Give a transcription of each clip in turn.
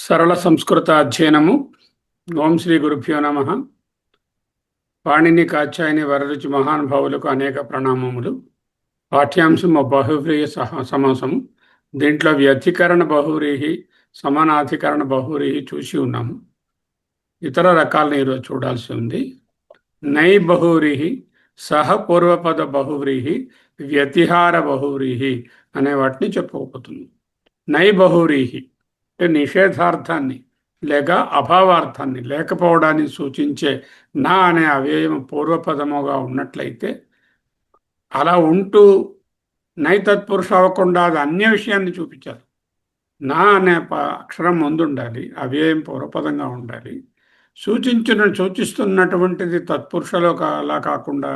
సరళ సంస్కృత అధ్యయనము. ఓం శ్రీ గురుభ్యో నమ. పాణిని కాచాయని వరరుచి మహానుభావులకు అనేక ప్రణామములు. పాఠ్యాంశం బహువ్రీహి సమాసము. దీంట్లో వ్యధికరణ బహువ్రీహి, సమానాధికరణ బహువ్రీహి చూసి ఉన్నాము. ఇతర రకాలను ఈరోజు చూడాల్సి ఉంది. నై బహువ్రీహి, సహ పూర్వపద బహువ్రీహి, వ్యతిహార బహువ్రీహి అనే వాటిని చెప్పుకోబోతున్నాం. నై బహువ్రీహి అంటే నిషేధార్థాన్ని లేక అభావార్థాన్ని, లేకపోవడాన్ని సూచించే నా అనే అవ్యయం పూర్వపదముగా ఉన్నట్లయితే, అలా ఉంటూ నైతత్పురుష అవ్వకుండా అది అన్య విషయాన్ని చూపించారు. నా అనే అక్షరం ముందుండాలి, అవ్యయం పూర్వపదంగా ఉండాలి. సూచిస్తున్నటువంటిది తత్పురుషలో అలా కాకుండా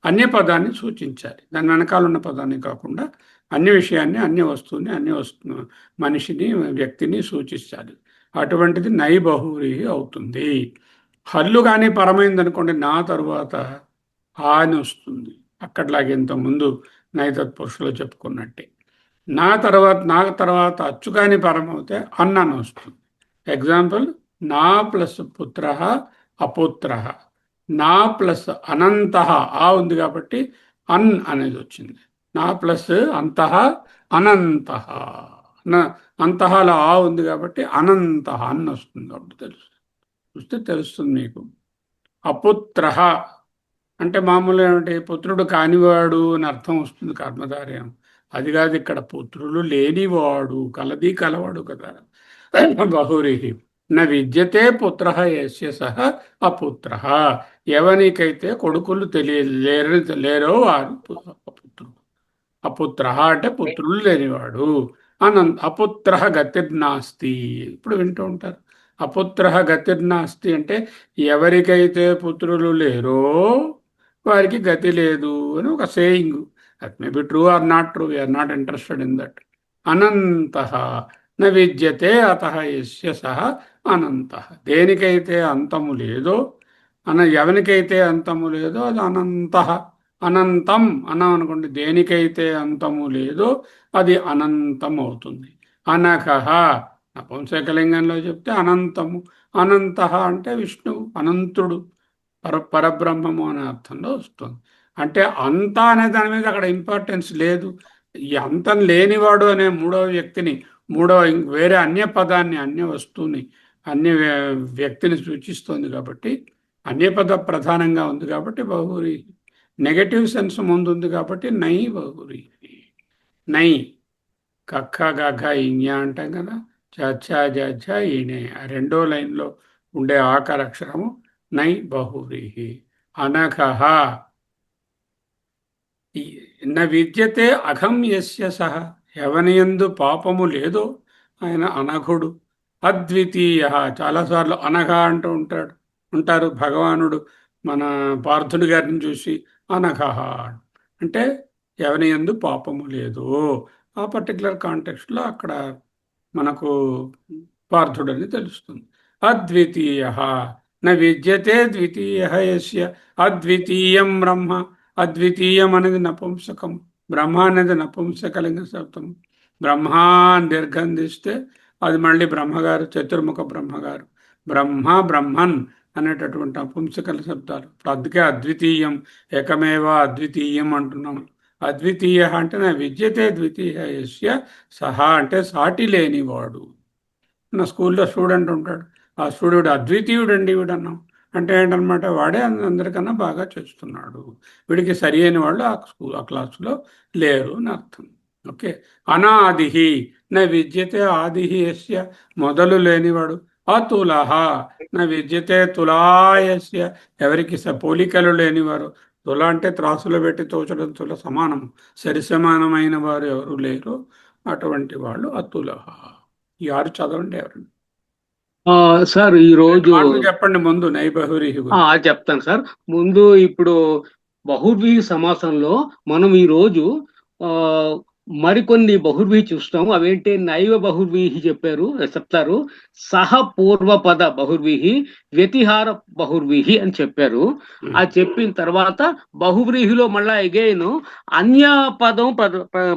అన్య పదాన్ని సూచించాలి. దాని వెనకాల ఉన్న పదాన్ని కాకుండా అన్య విషయాన్ని, అన్య వస్తువుని, మనిషిని, వ్యక్తిని సూచించాలి. అటువంటిది నై బహువ్రీహి అవుతుంది. హల్లు కానీ పరమైంది అనుకోండి, నా తరువాత ఆ అని వస్తుంది. అక్కట్లాగే ఇంతకుముందు నైతత్పురుషులో చెప్పుకున్నట్టే. నా తర్వాత అచ్చు కానీ పరమవుతే అన్న అని వస్తుంది. ఎగ్జాంపుల్, నా ప్లస్ పుత్ర అపుత్ర, నా ప్లస్ అనంత ఆ ఉంది కాబట్టి అన్ అనేది వచ్చింది. నా ప్లస్ అంతః అనంత, అంతఃలో ఆ ఉంది కాబట్టి అనంత అన్న వస్తుంది. కాబట్టి చూస్తే తెలుస్తుంది మీకు. అపుత్ర అంటే మామూలు ఏమిటి, పుత్రుడు కానివాడు అని అర్థం వస్తుంది కర్మధారయం. అది కాదు, ఇక్కడ పుత్రులు లేనివాడు, కలవాడు కదా. బహురిహి న విద్యతే పుత్ర యస్య సహ అపుత్ర. ఎవరికైతే కొడుకులు లేరో వారు అపుత్రుడు. అపుత్ర అంటే పుత్రులు లేనివాడు. అపుత్ర గతిర్నాస్తి. ఇప్పుడు వింటూ ఉంటారు, అపుత్ర గతిర్నాస్తి అంటే ఎవరికైతే పుత్రులు లేరో వారికి గతి లేదు అని ఒక saying. That may be true or not true, we're not interested in that. అనంత న విద్యతే అత యస్య సహ అనంత. దేనికైతే అంతము లేదో, ఎవరికైతే అంతము లేదో అది అనంత. అనంతం అన్నాం అనుకోండి, దేనికైతే అంతము లేదో అది అనంతం అవుతుంది. అనఘః నపుంసకలింగంలో చెప్తే అనంతము. అనంత అంటే విష్ణువు, అనంతుడు, పరబ్రహ్మము అనే అర్థంలో వస్తుంది. అంటే అంత అనే దాని మీద అక్కడ ఇంపార్టెన్స్ లేదు. ఈ అంతం లేనివాడు అనే మూడవ వ్యక్తిని, వేరే అన్య పదాన్ని, అన్య వస్తువుని, అన్య వ్యక్తిని సూచిస్తుంది కాబట్టి, అన్యపద ప్రధానంగా ఉంది కాబట్టి బహువ్రీహి. నెగటివ్ సెన్స్ ముందు ఉంది కాబట్టి నై బహువ్రీహి. నై కక్క గఘ ఇఞ అంటాం కదా, చ జ ఈనే ఆ రెండో లైన్లో ఉండే ఆకార అక్షరము నై బహువ్రీహి. అనఘః న విద్యతే అఘం యస్య సహ. ఎవనియందు పాపము లేదో ఆయన అనఘుడు. అద్వితీయ చాలాసార్లు అనఘ అంటూ ఉంటారు భగవానుడు మన పార్థుడి గారిని చూసి అనఘః అంటే ఎవనియందు పాపము లేదు. ఆ పర్టికులర్ కాంటెక్స్ట్లో అక్కడ మనకు పార్థుడని తెలుస్తుంది. అద్వితీయ న విద్యతే ద్వితీయ యస్య. అద్వితీయం బ్రహ్మ. అద్వితీయం అనేది నపుంసకం, బ్రహ్మ అనేది నపుంసకలింగ శబ్దం. బ్రహ్మ దీర్ఘం తీస్తే అది మళ్ళీ బ్రహ్మగారు, చతుర్ముఖ బ్రహ్మగారు. బ్రహ్మన్ అనేటటువంటి నపుంసకల శబ్దాలు. అందుకే అద్వితీయం, ఏకమేవ అద్వితీయం అంటున్నాం. అద్వితీయ అంటే నా విద్యతే ద్వితీయ యస్య సహా అంటే సాటి లేనివాడు. నా స్కూల్లో స్టూడెంట్ ఉంటాడు, ఆ స్టూడెంట్ అద్వితీయుడు అండి వీడు అన్నాం అంటే ఏంటనమాట, వాడే అందరికన్నా బాగా చేస్తున్నాడు, వీడికి సరి అయిన వాళ్ళు ఆ క్లాసులో లేరు అని అర్థం. ఓకే. అనాదిహి నా విద్యతే ఆదిహి యస్య. మొదలు లేనివాడు. అతులహ నా విద్యతే తులాయస్య. ఎవరికి పోలికలు లేనివారు. తుల అంటే త్రాసులో పెట్టి తోచడం తుల సమానం, సరి సమానమైన వారు ఎవరు లేరు, అటువంటి వాళ్ళు అతులహ. ఈ 6 చదవండి ఎవరండి. సార్ ఈ రోజు చెప్పండి ముందు నై బహువ్రీహి చెప్తాను సార్. ముందు ఇప్పుడు బహువ్రీహి సమాసంలో మనం ఈ రోజు మరికొన్ని బహువ్రీహి చూస్తాము. అవేంటి, నైవ బహువ్రీహి చెప్తారు. సహ పూర్వపద బహువ్రీహి, వ్యతిహార బహువ్రీహి అని చెప్పారు. ఆ చెప్పిన తర్వాత బహువ్రీహిలో మళ్ళా అగైన్ అన్య పదం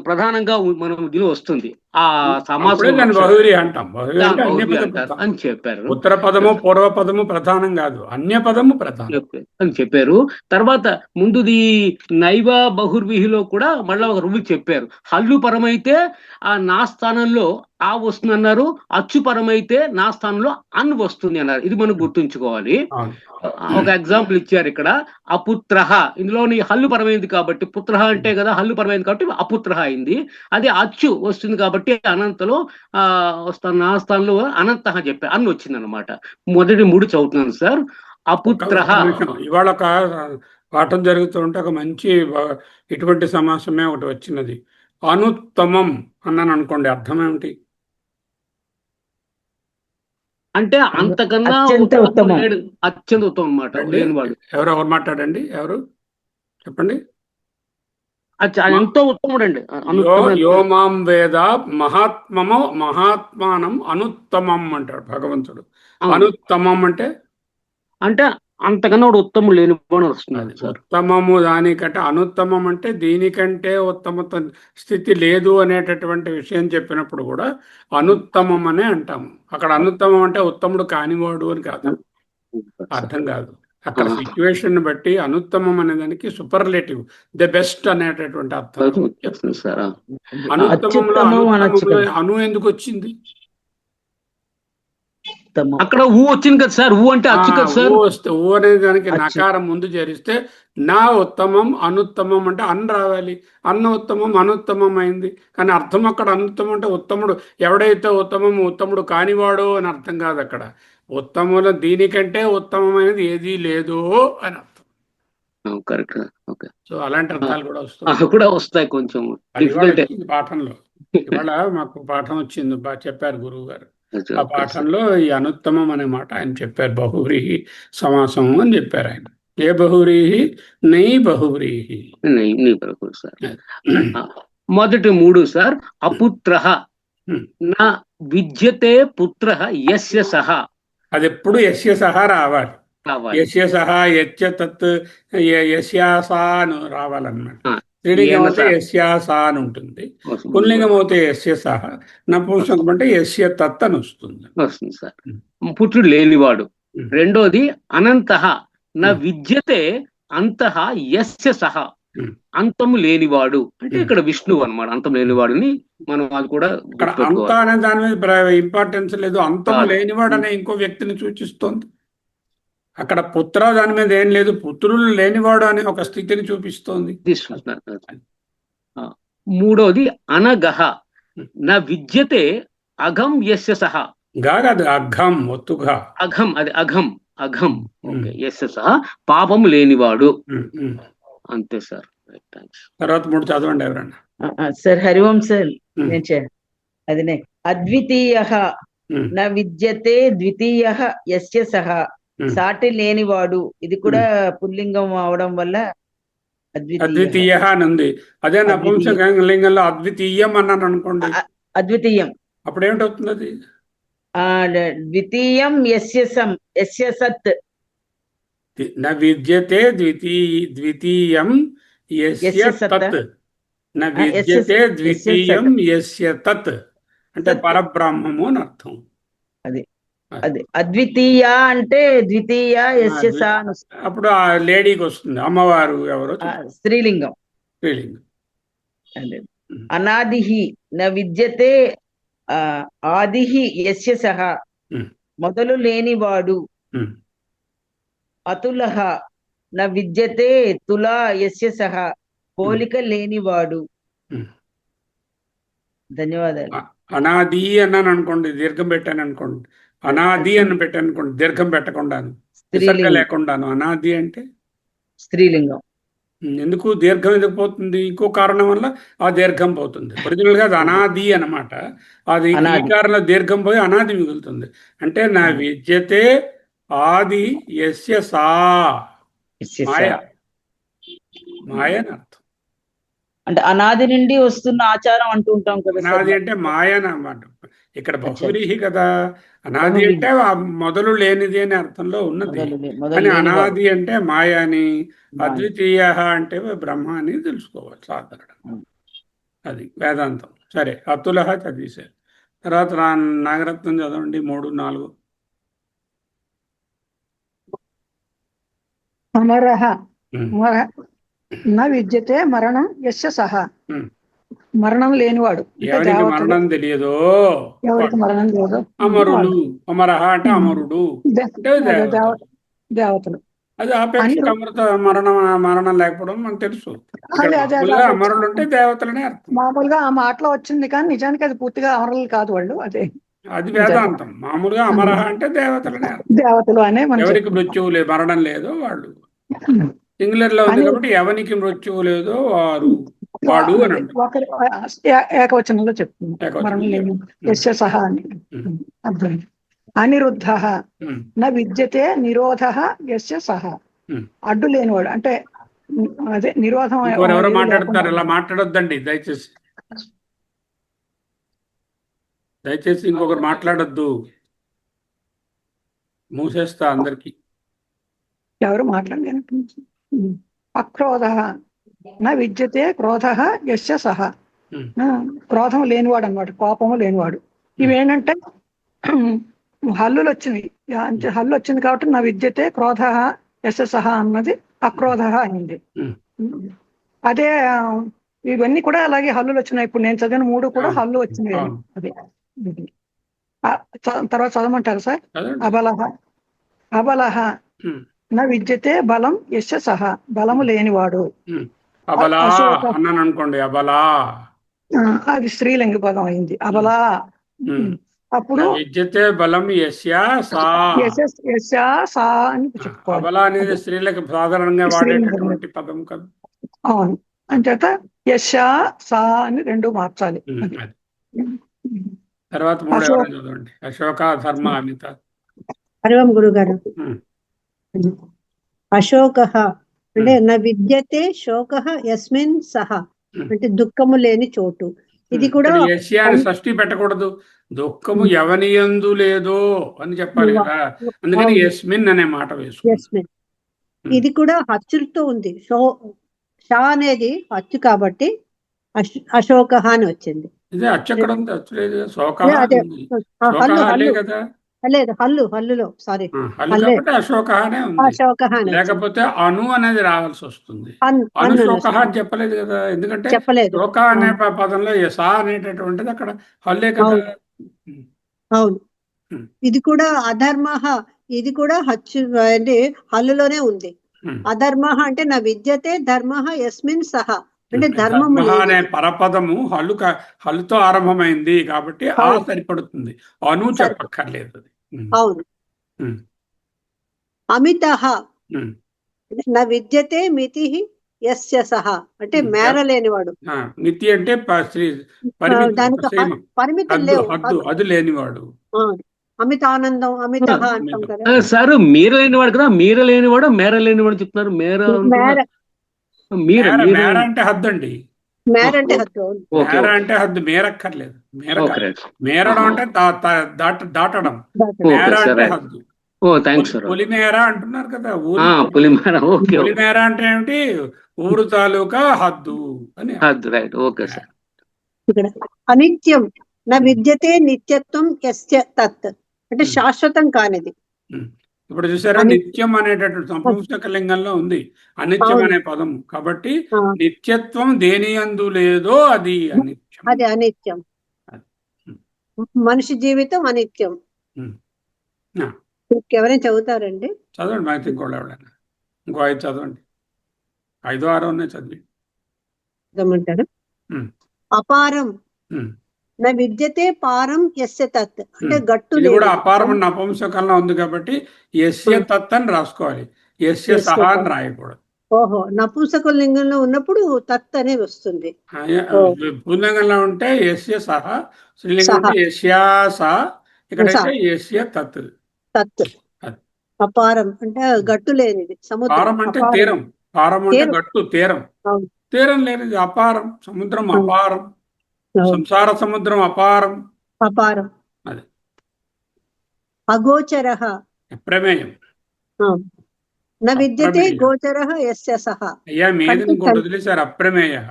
ప్రధానంగా మనం దీని వస్తుంది. ఆ అప్పుడే సమాసం దాన్ని బహువ్రీహి అంటాం. బహువ్రీహి అంటే అన్య బహువ్రీహి పద అంటారు ప్రధానం. అని చెప్పారు. ఉత్తర పదము పూర్వ పదము ప్రధానం కాదు, అన్య పదము ప్రధానం అని చెప్పారు. తర్వాత ముందుది నైవ బహుర్విహిలో కూడా మళ్ళా ఒక రూల్ చెప్పారు. హల్లు పరమైతే ఆ నా స్థానంలో ఆ వస్తుంది అన్నారు, అచ్చు పరమైతే నా స్థానంలో అన్ వస్తుంది అన్నారు. ఇది మనం గుర్తుంచుకోవాలి. అవును. ఒక ఎగ్జాంపుల్ ఇచ్చారు ఇక్కడ, అపుత్రహ. ఇందులోని హల్లు పరమైంది కాబట్టి పుత్రహ అంటే కదా, హల్లు పరమైంది కాబట్టి అపుత్రహ అయింది. అదే అచ్చు వస్తుంది కాబట్టి అనంతలో నా స్థానంలో అనంతః చెప్పారు, అన్ వచ్చింది అనమాట. మొదటి 3 చదువుతున్నాను సార్. అపుత్రహ. ఒక నిమిషం. ఇవాళ ఒక పాఠం జరుగుతుంటే ఒక మంచి ఇటువంటి సమాసమే ఒకటి వచ్చినది. అనుత్తమం అన్నాను అనుకోండి, అర్థం ఏమిటి? అంటే అంతకన్నా అత్యంత ఉత్తమం. లేడు, అత్యంత ఉత్తమం అనమాట, లేనివాడు. ఎవరు మాట్లాడండి, ఎవరు చెప్పండి. ఎంతో ఉత్తముడు అండి. యో మాం వేద మహాత్మానం అనుత్తమం అంటాడు భగవంతుడు. అనుత్తమం అంటే అంతకన్నా వాడు ఉత్తముడు లేనివాడు వస్తుంది సార్. ఉత్తమము దానికంటే, అనుత్తమం అంటే దీనికంటే ఉత్తమ స్థితి లేదు అనేటటువంటి విషయం చెప్పినప్పుడు కూడా అనుత్తమం అనే అంటాము. అక్కడ అనుత్తమం అంటే ఉత్తముడు కానివాడు అని కాదు, అర్థం కాదు. అక్కడ సిచ్యువేషన్ బట్టి అనుత్తమం అనే దానికి సూపర్లేటివ్, ద బెస్ట్ అనేటటువంటి అర్థం చెప్తుంది సార్. అనుత్తమంలో అను ఎందుకు వచ్చింది? అక్కడ ఊ వచ్చింది కదా సార్, ఊ అంటే అచ్చు కదా సార్. ఊ అనే దానికి నకారం ముందు చేరిస్తే నా ఉత్తమం అనుత్తమం అంటే అన్ రావాలి. అన్న ఉత్తమం అనుత్తమం అయింది. కానీ అర్థం అక్కడ అనుత్తమం అంటే ఉత్తముడు ఎవడైతే ఉత్తముడు కానివాడో అని అర్థం కాదు. అక్కడ ఉత్తములు దీనికంటే ఉత్తమమైనది ఏదీ లేదు అని అర్థం. కరెక్ట్. ఓకే. సో అలాంటి అర్థాలు కూడా వస్తాయి కొంచెం పాఠంలో. ఇవాళ మాకు పాఠం వచ్చింది, చెప్పారు గురువు గారు. ఆ పాఠంలో ఈ అనుత్తమం అనే మాట ఆయన చెప్పారు. బహువ్రీహి సమాసం అని చెప్పారు ఆయన. ఏ బహువ్రీహి? నై బహువ్రీహి. మొదటి 3 సార్. అపుత్రః నా విద్యతే పుత్రః యస్య సహ. అది ఎప్పుడు యస్య సహా రావాలి. యస్య సహా యచ్చ తత్ యస్యాసా అని రావాలన్నమాట. స్త్రీలింగం అయితే యస్యాసా అని ఉంటుంది, పుల్లింగం అయితే యస్య సహ, నపుంసకం అంటే యస్య తత్ అని వస్తుంది సార్. పుత్రుడు లేనివాడు. రెండోది అనంతః నా విద్యతే అంతః యస్య సహ. అంతము లేనివాడు అంటే ఇక్కడ విష్ణువు అన్నమాట. అంతం లేనివాడుని మనం అది కూడా అంత అనే దాని మీద ఇంపార్టెన్స్ లేదు. అంతము లేనివాడు అనే ఇంకో వ్యక్తిని సూచిస్తోంది. అక్కడ పుత్ర దాని మీద ఏం లేదు, పుత్రులు లేనివాడు అనే ఒక స్థితిని చూపిస్తోంది. మూడోది అనగహ నా విద్యతే అఘం యస్య సహ. కాదు, అఘం ఒత్తుగా. అఘం, అది అఘం. ఓకే. యస్య సహ పాపం లేనివాడు. అంతే సార్. తర్వాత 3 చదవండి ఎవరన్నా. సార్ హరివంశ అదినే అద్వితీయః నా విద్యతే ద్వితీయః యస్య సహ. సాటి లేనివాడు. ఇది కూడా పుల్లింగం అవడం వల్ల అద్వితీయ అని ఉంది. అదే నపుంసకలింగంలో అద్వితీయం అన్నాను అనుకోండి, అద్వితీయం అప్పుడు ఏమిటవుతుంది? అది ద్వితీయం యస్య సత్. న విద్యతే ద్వితీయం యస్య తత్. న విద్యతే ద్వితీయం యస్య తత్ అంటే పరబ్రహ్మము అని అర్థం. అది అద్వితీయ అంటే ద్వితీయ యస్య స. అప్పుడు ఆ లేడీకి వస్తుంది, అమ్మవారు ఎవరో స్త్రీలింగం. అనాదిహి న విద్యతే ఆదిహి యస్య సహ. మొదలు లేనివాడు. అతులః న విద్యతే తులా యస్య సహ. పోలిక లేనివాడు. ధన్యవాదాలు. అనాది అన్నాను అనుకోండి, దీర్ఘం పెట్టాను అనుకోండి, అనాది అని పెట్టాను అనుకోండి, దీర్ఘం పెట్టకుండాను, లేకుండాను. అనాది అంటే స్త్రీలింగం. ఎందుకు దీర్ఘం ఎందుకు పోతుంది? ఇంకో కారణం వల్ల ఆ దీర్ఘం పోతుంది. ఒరిజినల్ గా అది అనాది అన్నమాట. అది ఈ కారణంలో దీర్ఘం పోయి అనాది మిగులుతుంది. అంటే నా విద్యతే ఆది యస్య సా. మాయ అని అర్థం. అంటే అనాది నుండి వస్తున్న ఆచారం అంటూ ఉంటాం కదా. అనాది అంటే మాయ అన్నమాట. ఇక్కడ బహువ్రీహి కదా. అనాది అంటే ఆ మొదలు లేనిది అనే అర్థంలో ఉన్నది, మొదలు కానీ లేనివాడు. అనాది అంటే మాయ అని, మాయ. అద్వితీయ అంటే బ్రహ్మ అని తెలుసుకోవాలి సాధారణంగా. అది వేదాంతం. సరే, అతుల చదివేశారు. తర్వాత నాగరత్నం చదవండి 3, 4. అమరః ఉమ్, న విద్యతే మరణం యస్య సహ. ఉమ్. మరణం లేనివాడు అంటే ఎవరికి దేవతలు, మరణం తెలియదో ఎవరికి వాడు మరణం లేదో అమరులు. వాళ్ళు. అమరహ అంటే అమరుడు అంటే అదే దేవతలు. దేవతలు అది అన్ని ఆపేక్షిక అమృత మరణం లేకపోవడం మనకు తెలుసు. ఇక్కడ అదే అదే మామూలుగా అదే అమరులు అంటే దేవతలనే అర్థం. మామూలుగా ఆ మాటలో వచ్చింది, కానీ నిజానికి అది పూర్తిగా అమరులు కాదు వాళ్ళు. అదే అది వేదాంతం. మామూలుగా అమరహ అంటే దేవతలనే అర్థం. దేవతలు అనే మనం ఎవరికి చెప్పుకుంటాం. మృత్యువు లేదు, మరణం లేదో వాళ్ళు. సింగులర్ లో ఉంది అని కాబట్టి ఎవనికి మృత్యువు లేదో వాడు అని అదే అంటాం. ఒకరి ఏకవచనంలో చెప్తున్నాం, ఏకవచనం మరణం లేని చెప్పాం. యస్య సహ అని. అర్థం. అనిరుద్ధ ఉమ్, న విద్యతే నిరోధ యస్య సహ. ఉమ్. అడ్డు లేనివాడు అంటే అదే నిరోధం ఇంకోరెవరో ఏది మాట్లాడతారు, లేకుండా ఇలా మాట్లాడొద్దండి దయచేసి. దయచేసి ఇంకొకరు మాట్లాడొద్దు, మూసేస్తా అందరికి. ఎవరు మాట్లాడలేను. అక్రోధ నా విద్యతే క్రోధ యస్య సహ. క్రోధం లేనివాడు అన్నమాట, కోపము లేనివాడు. ఇవేంటంటే హల్లులు వచ్చినాయి. హల్లు వచ్చింది కాబట్టి నా విద్యతే క్రోధ యస్య సహ అన్నది అక్రోధ అయింది. అదే ఇవన్నీ కూడా అలాగే హల్లులు వచ్చినాయి. ఇప్పుడు నేను చదివిన 3 కూడా హల్లు వచ్చినాయి. అదే తర్వాత చదవమంటారు సార్. అబలహ నా విద్యతే బలం యస్య సహ. బలము లేనివాడు. అబలా అన్నాను అనుకోండి, అబలా అది స్త్రీలింగ పదం అయింది. అబలా. అప్పుడు విద్యతే బలం యస్య సా. యస్య సా అని చెప్పుకోవాలి. అబలా అనేది స్త్రీలకు సాధారణంగా వాడేటటువంటి పదం కదా. అవును. అంచేత యస్య సా అని 2 మార్చాలి. తర్వాత 3 ఎవరైనా చదవండి. అశోక ధర్మ అమిత. హరివం గురుగారు. అశోక అంటే నా విద్యతే శోక యస్మిన్ సహ అంటే దుఃఖము లేని చోటు. ఇది కూడా యస్య అని షష్ఠి పెట్టకూడదు, దుఃఖము ఎవనియందు లేదో అని చెప్పాలి కదా. అందుకని యస్మిన్ అనే మాట వేసుకుంది. ఇది కూడా హచ్చులతో ఉంది. షా అనేది హచ్చు కాబట్టి అశోక అని వచ్చింది. ఇదే అచ్చక్కడ ఉంది, అచ్చులేదు. శోక కదా. లేదు, హల్లులో సారీ, హల్లు కాబట్టి అశోక అనే ఉంది. అశోక లేకపోతే అను అనేది రావాల్సి వస్తుంది. అనుశోక అని చెప్పలేదు కదా, ఎందుకంటే శోక అనే పదంలో సా అనేటటువంటిది అక్కడ హల్లే కదా. అవును. ఇది కూడా అధర్మ, ఇది కూడా హచ్చు అంటే హల్లులోనే ఉంది. అధర్మ అంటే నా విద్యతే ధర్మ యస్మిన్ సహ అంటే ధర్మము అనే పరపదము హల్లుతో ఆరంభమైంది కాబట్టి ఆ సరిపడుతుంది, అను చెప్పక్కర్లేదు. అవును. అమితః నా విద్యతే మితి యస్య సహ అంటే మేరలేనివాడు. మితి అంటే పరిమితం లేవు, హద్దు లేనివాడు. అమిత ఆనందం అమిత అంటాం కదా సార్. మీర లేనివాడు కదా, మీర లేనివాడు మేర లేనివాడు చెప్తున్నారు. మేర అంటే హద్దు అండి. మేర అంటే హద్దు. మేర అంటే హద్దు, మేరక్కర్లేదు. మేరడం అంటే దాటడం. మేర అంటే హద్దు. పులిమేర అంటున్నారు కదా, పులిమేర అంటే ఏమిటి? ఊరు తాలూకా హద్దు అని. ఇక్కడ అనిత్యం నా విద్యతే నిత్యత్వం యస్య తత్ అంటే శాశ్వతం కానిది. ఇప్పుడు చూసారా, నిత్యం అనేటటువంటి నపుంసక లింగంలో ఉంది అనిత్యం అనే పదము. కాబట్టి నిత్యత్వం దేని యందు లేదో అది అనిత్యం. అది అనిత్యం. మనిషి జీవితం అనిత్యం. ఎవరైనా చదువుతారండి? చదవండి, మాకు ఇంకోళ్ళు ఎవరైనా. ఇంకో 5 చదవండి. 5, 6 ఉన్నాయి, చదివి చదవమంటారు. అపారం నా విద్యతే పారం యస్య తత్ అంటే గట్టు ఇది కూడా అపారం నపుంసకంలో ఉంది కాబట్టి యస్య తత్ అని రాసుకోవాలి, యస్య సహ అని రాయకూడదు. ఓహో, నపుంసక లింగంలో ఉన్నప్పుడు తత్ అనేది వస్తుంది. పుల్లింగంలో ఉంటే యస్య సహ, స్త్రీలింగం ఉంటే యస్యా సా, ఇక్కడైతే యస్య తత్. తత్ అపారం అంటే గట్టు లేనిది, సముద్రం. పారం అంటే తీరం, పారం అంటే గట్టు, తీరం. తీరం లేనిది అపారం. సముద్రం అపారం, సంసార సముద్రం అపారం. అది అగోచరః అప్రమేయం. న విద్యతే అప్రమేయ. గోచరః యస్య సః. అయ్యా మీద కంటికి ఇంకోటి వదిలేశారు, అప్రమేయ.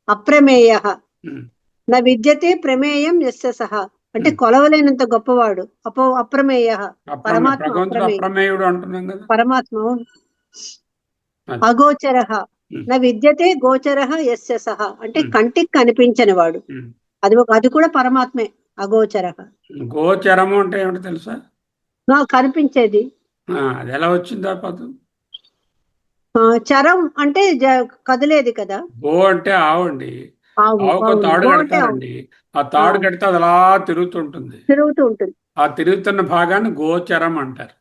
అప్రమేయః. ఉమ్. న విద్యతే ప్రమేయం యస్య సః. అంటే కొలవలేనంత గొప్పవాడు. అప్రమేయః. పరమాత్మ భగవంతుడు అప్రమేయ. అప్రమేయుడు అంటున్నాం కదా. పరమాత్మ. అది. అగోచరః. ఉమ్. న విద్యతే గోచరః యస్య సః. అంటే ఉమ్. కంటికి కనిపించని వాడు. ఉమ్. అది కూడా పరమాత్మే. అగోచరః. గోచరము అంటే ఏమిటో తెలుసా? కనిపించేది. అది ఎలా వచ్చిందా పదం? చరం అంటే కదిలేది కదా. గో అంటే ఆవండి. ఆవు. ఆవుకు తాడు గో అంటే ఆవు. కడతారండి. ఆ తాడు కడితే అది అలా తిరుగుతుంటుంది. తిరుగుతూ ఉంటుంది. ఆ తిరుగుతున్న భాగాన్ని గోచరం అంటారు.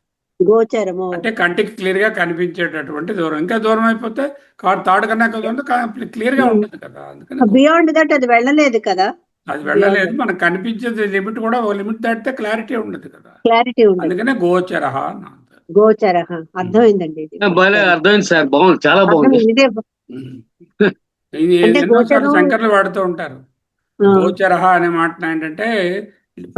గోచరము అంటే కంటికి క్లియర్ గా కనిపించేటటువంటి దూరం. ఇంకా దూరం అయిపోతే తాడు కన్నా క్లియర్ గా ఉంటుంది కదా. అందుకని బియాండ్ దట్ అది వెళ్ళలేదు కదా. అది వెళ్ళలేదు. మనకు కనిపించేది లిమిట్ కూడా ఓ లిమిట్ దాటితే క్లారిటీ ఉండదు కదా. క్లారిటీ ఉండదు. అందుకనే గోచర అన్నారు. గోచరః. అర్థమైందండి ఇది. భలే అర్థమైంది సార్, బాగుంది, చాలా బాగుంది. ఇదే ఇది అంటే ఎన్నోసార్లు గోచరం- శంకర్లు వాడుతూ ఉంటారు. ఆ, గోచర అనే మాట ఏంటంటే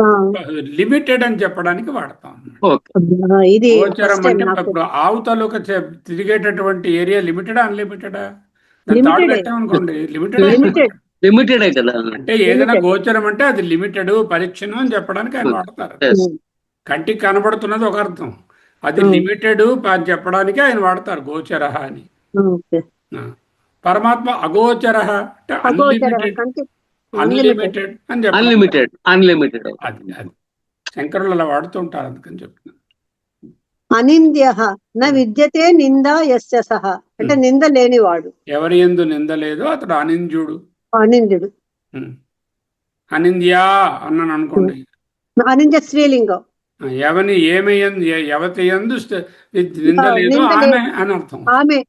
ఆ, లిమిటెడ్ అని చెప్పడానికి వాడతాం. ఓకే. ఇది గోచరం first time అంటే నాకు. ఇప్పుడు ఆవు తాలూకా తిరిగేటటువంటి ఏరియా లిమిటెడా అన్లిమిటెడా? తాడు Limited. పెట్టామనుకోండి, లిమిటెడ్. Limited. లిమిటెడ్ కదా. అంటే ఏదైనా Limited. గోచరం అంటే అది లిమిటెడ్, పరీక్షను అని చెప్పడానికి ఆయన వాడతారు. Yes. కంటికి కనబడుతున్నది ఒక అర్థం, అది లిమిటెడ్ అని చెప్పడానికి ఆయన వాడతారు గోచర అని. ఓకే. ఆ. పరమాత్మ అగోచర అంటే అగోచరః. అన్లిమిటెడ్, కంటి అన్లిమిటెడ్ అని చెప్పాలి. అన్లిమిటెడ్. అది శంకరులు అలా వాడుతూ ఉంటారు, అందుకని చెప్తున్నాను. అనింద్యః. న విద్యతే నిందా యస్య సః. అంటే నింద లేనివాడు. ఎవరి యందు నింద లేదో అతడు అనింద్యుడు. అనింద్యుడు. అనింద్యా అన్నాను అనుకోండి, అనింద్య స్త్రీలింగం. ఎవని ఏమి ఎవతి యందు నింద లేదో నింద ఆమె లేదు. అని అర్థం. ఆమె.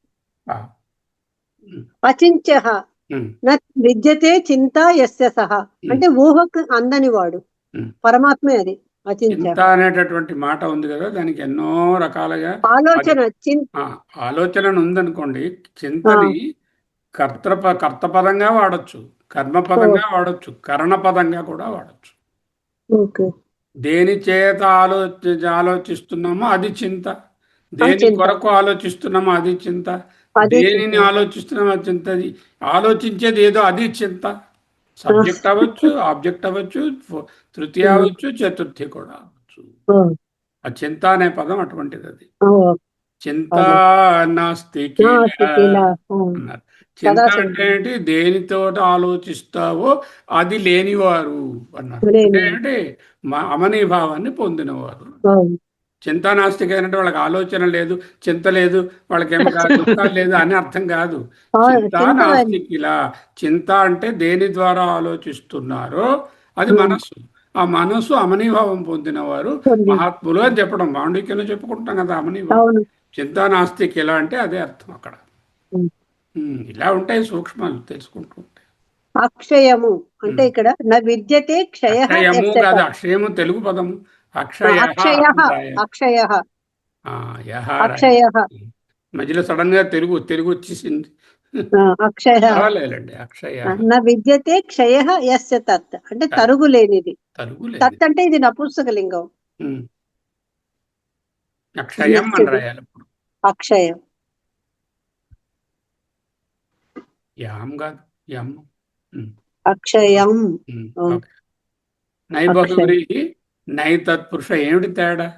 ఆ. అచింత్యః. ఉమ్. న విద్యతే చింతా యస్య సః. అంటే ఊహకు అందని వాడు. ఉమ్. పరమాత్మే అది. అచింత్య. చింత అనేటటువంటి మాట ఉంది కదా, దానికి ఎన్నో రకాలుగా ఆలోచన. ఆలోచన ఉందనుకోండి. చింతని కర్తపదంగా వాడచ్చు, కర్మపదంగా వాడచ్చు, కరణపదంగా కూడా వాడచ్చు. ఓకే. దేని చేత ఆలోచిస్తున్నామో అది చింత, దేని చింత. కొరకు ఆలోచిస్తున్నామో అది చింత, అది దేనిని ఆలోచిస్తున్నామో అది చింత. అది ఆలోచించేది ఏదో అది చింత. సబ్జెక్ట్ అవ్వచ్చు, ఆబ్జెక్ట్ అవ్వచ్చు, తృతీయ అవ్వచ్చు, చతుర్థి కూడా అవ్వచ్చు. ఆ చింత అనే పదం అటువంటిది. అది చింత నాస్తి అన్నారు. చింత అంటే ఏంటి? దేనితో ఆలోచిస్తావో అది లేనివారు అన్నారు. అంటే ఏంటి? అమనీభావాన్ని పొందినవారు. చింత నాస్తిక అంటే వాళ్ళకి ఆలోచన లేదు, చింత లేదు, వాళ్ళకేమో దుఃఖాలు లేదు అని అర్థం కాదు. చింత నాస్తికిలా. చింత అంటే దేని ద్వారా ఆలోచిస్తున్నారో అది మనస్సు. ఆ మనస్సు అమనీభావం పొందినవారు మహాత్ములు అని చెప్పడం. మాండవిక్యంలో చెప్పుకుంటాం కదా అమనీభావం. చింతా నాస్తికి ఎలా అంటే అదే అర్థం అక్కడ. ఇలా ఉంటాయి సూక్ష్మాలు, తెలుసుకుంటూ ఉంటాయి. అక్షయము అంటే ఇక్కడ నా విద్యతే క్షయ. అక్షయము కాదు, అక్షయము తెలుగు పదము. మధ్యలో సడన్ గా తెలుగు వచ్చేసింది. పర్వాలేదండి. అక్షయ నా విద్యతే క్షయ యస్య తత్ అంటే తరుగు లేనిది. తత్ అంటే ఇది నపుంసకలింగం. అక్షయం అని రాయాలి ఇప్పుడు. అక్షయం. యాం కాదు, యం. అక్షయం. నైబహువ్రీహి నై తత్పురుష. ఏమిటి తేడా?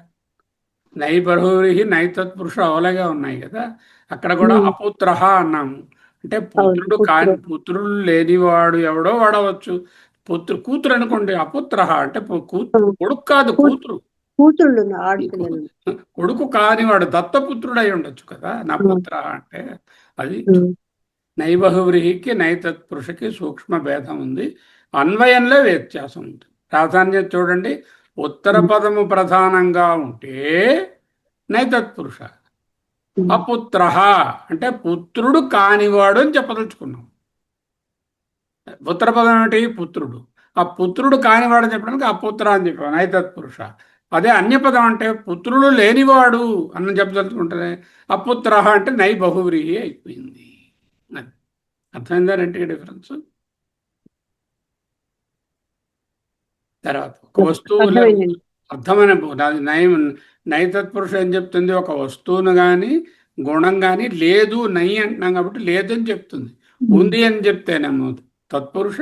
నైబహువ్రీహి నై తత్పురుష అవలగా ఉన్నాయి కదా, అక్కడ కూడా అపుత్ర అన్నాము. అంటే పుత్రుడు కాని, పుత్రులు లేనివాడు ఎవడో వాడవచ్చు. కూతురు అనుకోండి, అపుత్ర అంటే కొడుకు కాదు, కూతురు. కూతుళ్ళు కొడుకు కానివాడు దత్తపుత్రుడు అయి ఉండొచ్చు కదా. నా పుత్ర అంటే అది. నైబహువ్రీహికి నై తత్పురుషకి సూక్ష్మ భేదం ఉంది, అన్వయంలో వ్యత్యాసం ఉంది. ప్రాధాన్యత చూడండి. ఉత్తర పదము ప్రధానంగా ఉంటే నైతత్పురుష. అపుత్ర అంటే పుత్రుడు కానివాడు అని చెప్పదలుచుకున్నాం. ఉత్తర పదం ఏమిటి? పుత్రుడు. ఆ పుత్రుడు కానివాడు చెప్పడానికి అపుత్ర అని చెప్పాం, నైతత్పురుష. అదే అన్యపదం అంటే పుత్రుడు లేనివాడు అన్న చెప్పదలుచుకుంటే అపుత్ర అంటే నై బహువ్రీహి అయిపోయింది. అర్థమైందా రెంటికి డిఫరెన్స్? తర్వాత ఒక వస్తువు అర్థమైందండి. అర్థమైన అది నై తత్పురుష ఏం చెప్తుంది, ఒక వస్తువును కానీ గుణం కానీ లేదు నై అంటున్నాం కాబట్టి లేదని చెప్తుంది. ఉంది అని చెప్తేనేమో తత్పురుష,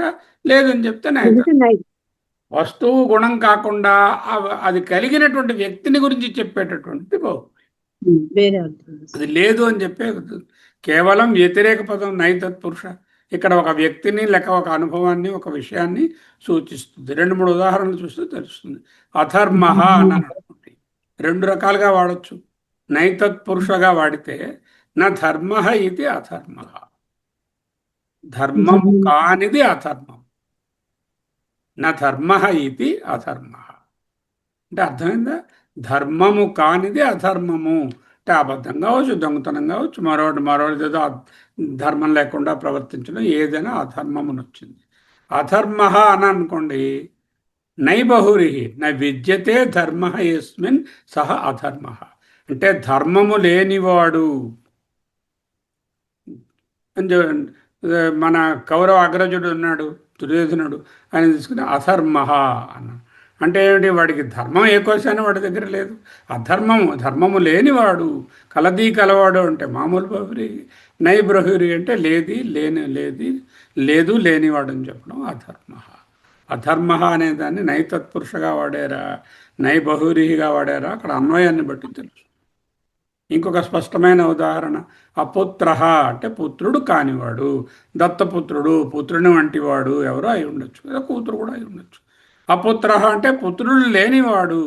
లేదని చెప్తే నై. వస్తువు గుణం కాకుండా అది కలిగినటువంటి వ్యక్తిని గురించి చెప్పేటటువంటిది వేరే అర్థం. అది లేదు అని చెప్పే కేవలం వ్యతిరేక పదం నై తత్పురుష. ఇక్కడ ఒక వ్యక్తిని లేక ఒక అనుభవాన్ని ఒక విషయాన్ని సూచిస్తుంది. 2-3 ఉదాహరణలు చూస్తే తెలుస్తుంది. అధర్మ అని అనుకోండి, 2 రకాలుగా వాడచ్చు. నై తత్పురుషగా వాడితే నా ధర్మ ఇది అధర్మ, ధర్మం కానిది అధర్మం. నా ధర్మ ఇది అధర్మ అంటే అర్థమైందా? ధర్మము కానిది అధర్మము అంటే అబద్ధం కావచ్చు, దొంగతనం కావచ్చు, మరోటి ఏదో ధర్మం లేకుండా ప్రవర్తించడం, ఏదైనా అధర్మమును వచ్చింది. అధర్మ అని అనుకోండి, నై బహురి న విద్యతే ధర్మ యస్మిన్ సహ అధర్మ అంటే ధర్మము లేనివాడు. మన కౌరవ అగ్రజుడు ఉన్నాడు దుర్యోధనుడు, ఆయన తీసుకుని అధర్మ అన్నాడు. అంటే ఏమిటి? వాడికి ధర్మం ఏ కోశాన వాడి దగ్గర లేదు. ధర్మము లేనివాడు, కలది కలవాడు అంటే మామూలు బహురి, నై బహురి అంటే లేదు లేనివాడు అని చెప్పడం అధర్మ. అధర్మ అనే దాన్ని నై తత్పురుషగా వాడారా, నై బహురిగా వాడారా, అక్కడ అన్వయాన్ని బట్టి తెలుసు. ఇంకొక స్పష్టమైన ఉదాహరణ అపుత్ర అంటే పుత్రుడు కానివాడు, దత్తపుత్రుడు పుత్రుని వంటివాడు ఎవరో అయి ఉండొచ్చు, లేదా కూతురు కూడా అయి ఉండొచ్చు. అపుత్ర అంటే పుత్రుడు లేనివాడు,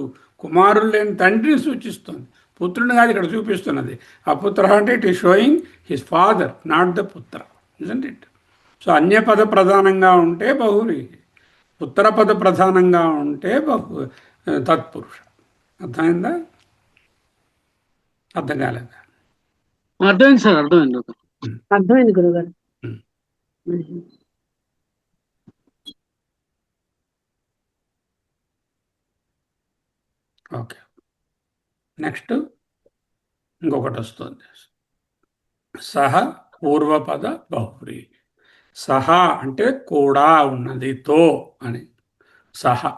కుమారులు లేని తండ్రిని సూచిస్తుంది, పుత్రుని కాదు ఇక్కడ చూపిస్తున్నది. అపుత్ర అంటే it is showing his father, not the పుత్ర, ఇజంట్ ఇట్? సో అన్యపద ప్రధానంగా ఉంటే బహురి, పుత్రపద ప్రధానంగా ఉంటే తత్పురుష. అర్థమైందా? అర్థం కాలేదా? అర్థమైంది సార్, అర్థమైంది. అర్థమైంది గురుగారు. ఓకే, నెక్స్ట్ ఇంకొకటి వస్తుంది. సహ పూర్వపద బహురి. సహ అంటే కూడా ఉన్నది, తో అని. సహ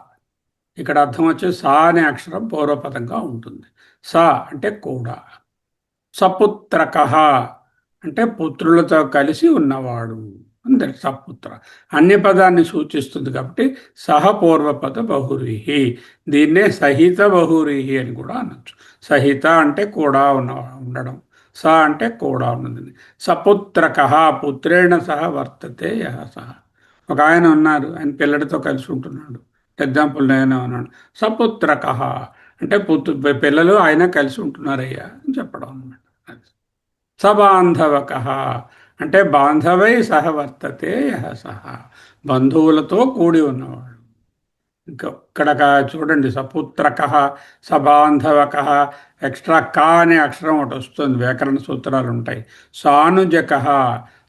ఇక్కడ అర్థం వచ్చే సా అనే అక్షరం పూర్వపదంగా ఉంటుంది. స అంటే కూడా. సపుత్రక అంటే పుత్రులతో కలిసి ఉన్నవాడు అంతే. సపుత్ర అన్య పదాన్ని సూచిస్తుంది కాబట్టి సహ పూర్వపద బహురీహి. దీన్నే సహిత బహురీహి అని కూడా అనొచ్చు. సహిత అంటే కూడా ఉండడం, స అంటే కూడా ఉన్నది. సపుత్రక పుత్రేణ సహ వర్తతే యహ సహ. ఒక ఆయన ఉన్నారు, ఆయన పిల్లడితో కలిసి ఉంటున్నాడు. ఎగ్జాంపుల్ నేను అన్నాడు సపుత్రక అంటే పిల్లలు ఆయన కలిసి ఉంటున్నారయ్యా అని చెప్పడం అన్నమాట. సబాంధవక అంటే బాంధవై సహ వర్తతే యహ సహ, బంధువులతో కూడి ఉన్నవాడు. ఇక్కడ చూడండి, సపుత్రక, సబాంధవక, ఎక్స్ట్రా కా అనే అక్షరం ఒకటి వస్తుంది, వ్యాకరణ సూత్రాలు ఉంటాయి. సానుజక,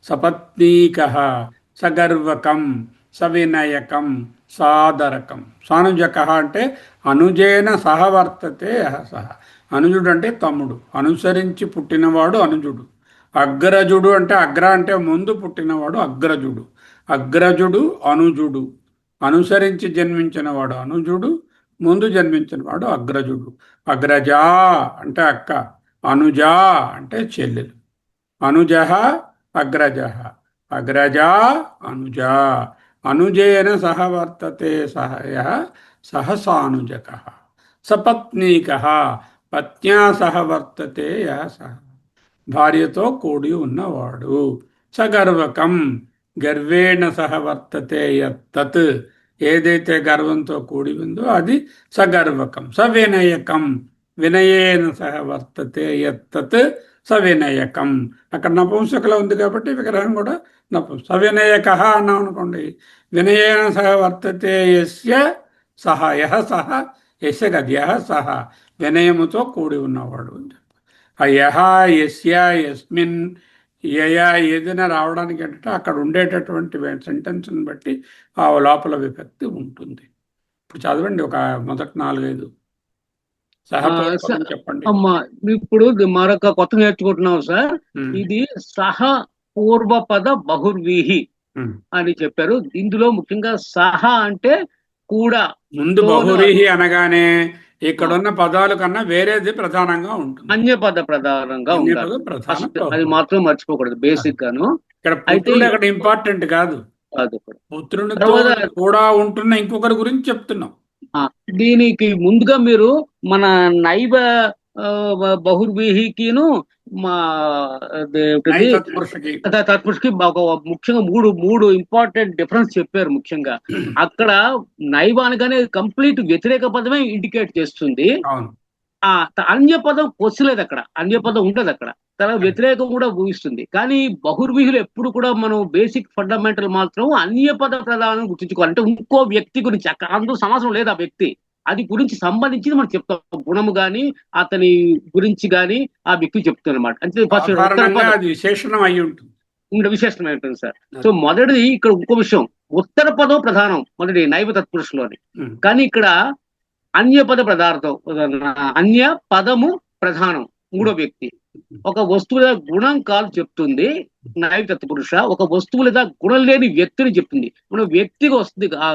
సపత్నీక, సగర్వకం, సవినయకం, సాదరకం. సానుజక అంటే అనుజేన సహవర్తతే యహ సహ. అనుజుడు అంటే తమ్ముడు, అనుసరించి పుట్టినవాడు అనుజుడు. అగ్రజుడు అంటే అగ్ర అంటే ముందు పుట్టినవాడు అగ్రజుడు. అగ్రజుడు అనుజుడు, అనుసరించి జన్మించినవాడు అనుజుడు, ముందు జన్మించినవాడు అగ్రజుడు. అగ్రజా అంటే అక్క, అనుజా అంటే చెల్లెలు. అనుజ అగ్రజ, అగ్రజా అనుజా. అనుజేన సహ వర్తతే సహయ సహ సానుజక. సపత్నీక పత్న్యా సహ వర్తతే యహ సహ, భార్యతో కూడి ఉన్నవాడు. సగర్వకం గర్వేణ సహ వర్తతే యత్తత్, ఏదైతే గర్వంతో కూడి ఉందో అది సగర్వకం. సవినయకం వినయేన సహ వర్తతే యత్తత్ సవినయకం. అక్కడ నపుంసకలో ఉంది కాబట్టి విగ్రహం కూడా సవినయక అన్నాం అనుకోండి, వినయేన సహ వర్తతే యస్య సహ, యహ సహ, యస్య గది యహ సహ, వినయముతో కూడి ఉన్నవాడు అని చెప్పి. ఆ యహ యస్య యస్మిన్ యయా ఏదైనా రావడానికి అంటే అక్కడ ఉండేటటువంటి సెంటెన్స్ని బట్టి ఆ లోపల విభక్తి ఉంటుంది. ఇప్పుడు చదవండి ఒక మొదటి 4-5 సహపూర్వపదం చెప్పండి. అమ్మా ఇప్పుడు మరొక కొత్త నేర్చుకుంటున్నాం సార్. ఇది సహ పూర్వపద బహుర్వీహి అని చెప్పారు. ఇందులో ముఖ్యంగా సహ అంటే కూడా ముందు తోను బహురీహి అనగానే ఇక్కడున్న పదాల కన్నా వేరేది ప్రధానంగా ఉంటుంది. అన్యపద ప్రధానంగా అన్యపద ఉండాలి. ప్రధాన ఫస్ట్ అది బహువ్రీహి. మాత్రం మర్చిపోకూడదు బేసిక్ గాను. ఇక్కడ అయితే పుత్రుడు అక్కడ ఇంపార్టెంట్ కాదు. అది కూడా. పుత్రునితో తర్వాత కూడా ఉంటున్న ఇంకొకరి గురించి చెప్తున్నాం. దీనికి ముందుగా మీరు మన నైవ బహుర్వీహికిను మా నై తత్పురుషకి తత్పురుషుకి ఒక ముఖ్యంగా మూడు ఇంపార్టెంట్ డిఫరెన్స్ చెప్పారు. ముఖ్యంగా అక్కడ నైవ అనగానే కంప్లీట్ వ్యతిరేక పదమే ఇండికేట్ చేస్తుంది. అవును. అన్య పదం వస్తలేదు అక్కడ, అన్య పదం ఉండదు అక్కడ, తర్వాత వ్యతిరేకం కూడా ఊహిస్తుంది. కానీ బహుర్వీహులు ఎప్పుడు కూడా మనం బేసిక్ ఫండమెంటల్ మాత్రం అన్య పద ప్రధానం గుర్తుంచుకోవాలి. అంటే ఇంకో వ్యక్తి గురించి అక్కడ అందులో సమాసం లేదు, ఆ వ్యక్తి అది గురించి సంబంధించి మనం చెప్తాం. గుణము గాని అతని గురించి గాని ఆ వ్యక్తి చెప్తాం అనమాట. అంటే ఫస్ట్ సాధారణంగా అది విశేషణం అయి ఉంటుంది, విశేషణం ఉంటుంది సార్. సో మొదటిది ఇక్కడ ఇంకో విషయం, ఉత్తర పదం ప్రధానం మొదటి నైవ తత్పురుషులోని. కానీ ఇక్కడ అన్య పద పదార్థం, అన్య పదము ప్రధానం మూడో వ్యక్తి. ఒక వస్తువు లేదా గుణం కాదు చెప్తుంది నైవ తత్పురుష, ఒక వస్తువు లేదా గుణం లేని వ్యక్తిని చెప్తుంది. మనం వ్యక్తిగా వస్తుంది ఆ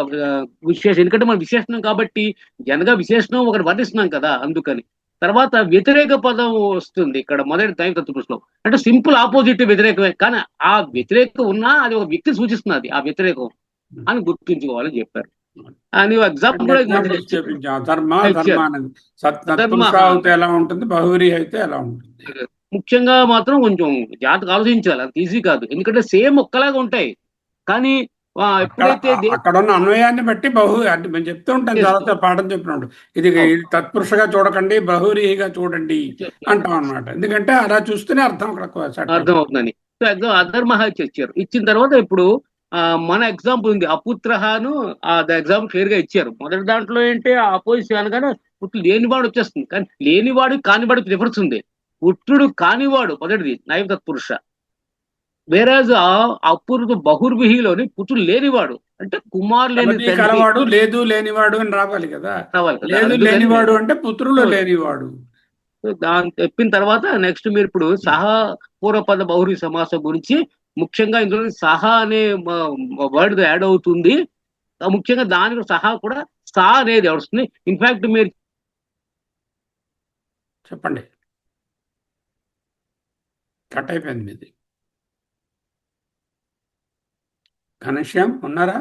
విశేషం, ఎందుకంటే మన విశేషణం కాబట్టి జనగా విశేషణం ఒకటి వర్ణిస్తున్నాం కదా, అందుకని. తర్వాత వ్యతిరేక పదం వస్తుంది ఇక్కడ మొదటి నైవ తత్పురుషలో. అంటే సింపుల్ ఆపోజిట్ వ్యతిరేకమే, కానీ ఆ వ్యతిరేకం ఉన్నా అది ఒక వ్యక్తి సూచిస్తున్నది, ఆ వ్యతిరేకం అని గుర్తుంచుకోవాలని చెప్పారు. అని ఎగ్జాంపుల్ కూడా అయితే ఎలా ఉంటుంది, బహువ్రీహి అయితే ఎలా ఉంటుంది. ముఖ్యంగా మాత్రం కొంచెం జాగ్రత్తగా ఆలోచించాలి, అది ఈజీ కాదు. ఎందుకంటే సేమ్ ఒక్కలాగా ఉంటాయి, కానీ ఎప్పుడైతే అక్కడ ఉన్న అన్వయాన్ని బట్టి అంటే మేము చెప్తూ ఉంటాం చాలా పాఠం చెప్పినప్పుడు, ఇది తత్పురుషగా చూడకండి బహువ్రీహిగా చూడండి అంటాం అన్నమాట. ఎందుకంటే అలా చూస్తేనే అర్థం అర్థం అవుతుందని. సో ఎగ్జామ్ అధర్మ ఇచ్చారు. ఇచ్చిన తర్వాత ఇప్పుడు మన ఎగ్జాంపుల్ ఉంది, అపుత్రహాను ఎగ్జాంపుల్ క్లియర్ గా ఇచ్చారు. మొదటి దాంట్లో ఏంటి అపోజిషన్ అనగానే పుత్రుడు లేనివాడు వచ్చేస్తుంది, కానీ లేనివాడు కానివాడికి డిఫరెన్స్ ఉంది. పుత్రుడు కానివాడు మొదటిది నైవ తత్పురుష, వేరేజ్ అపూర్వ బహుర్విహిలోని పుత్రుడు లేనివాడు అంటే కుమారుడు కలవాడు, లేదు లేనివాడు అని రావాలి కదా. లేదు లేనివాడు అంటే పుత్రులు లేనివాడు. దాన్ని చెప్పిన తర్వాత నెక్స్ట్ మీరు ఇప్పుడు సహా పూర్వపద బహుర్వి సమాసం గురించి, ముఖ్యంగా ఇందులో సహా అనే వర్డ్ యాడ్ అవుతుంది. ముఖ్యంగా దానికి సహా కూడా సా అనేది వస్తుంది. ఇన్ఫాక్ట్ మీరు చెప్పండి, కట్ అయిపోయింది మీది. ఘనశ్యామ్ ఉన్నారా?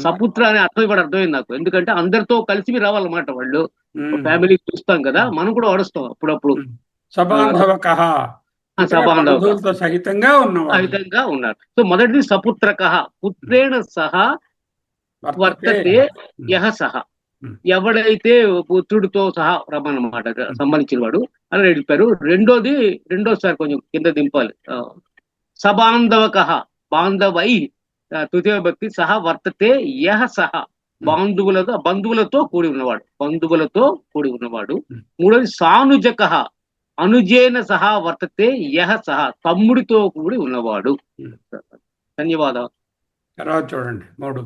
సపుత్ర అనే అర్థం ఇప్పుడు అర్థమైంది నాకు, ఎందుకంటే అందరితో కలిసి మీరు రావాలన్నమాట. వాళ్ళు ఫ్యామిలీ చూస్తాం కదా, మనం కూడా వాడుస్తాం అప్పుడప్పుడు. సబాంధవకః, సబాంధవులతో సహితంగా ఉన్నారు. సో మొదటిది సపుత్రకః, పుత్రేణ సహా వర్తతే యః సహ, ఎవడైతే పుత్రుడితో సహా రమ్మన్నమాట సంబంధించిన వాడు అని చెప్పారు. రెండోసారి కొంచెం కింద దింపాలి. సబాంధవకః, బాంధవై తృతీయ భక్తి, సహా వర్తతే యః సహ, బంధువులతో కూడి ఉన్నవాడు. మూడోది సానుజకః, అనుజేన సహా వర్తతే యః సహ, తమ్ముడితో కూడి ఉన్నవాడు. ధన్యవాదాలు. తర్వాత చూడండి 3.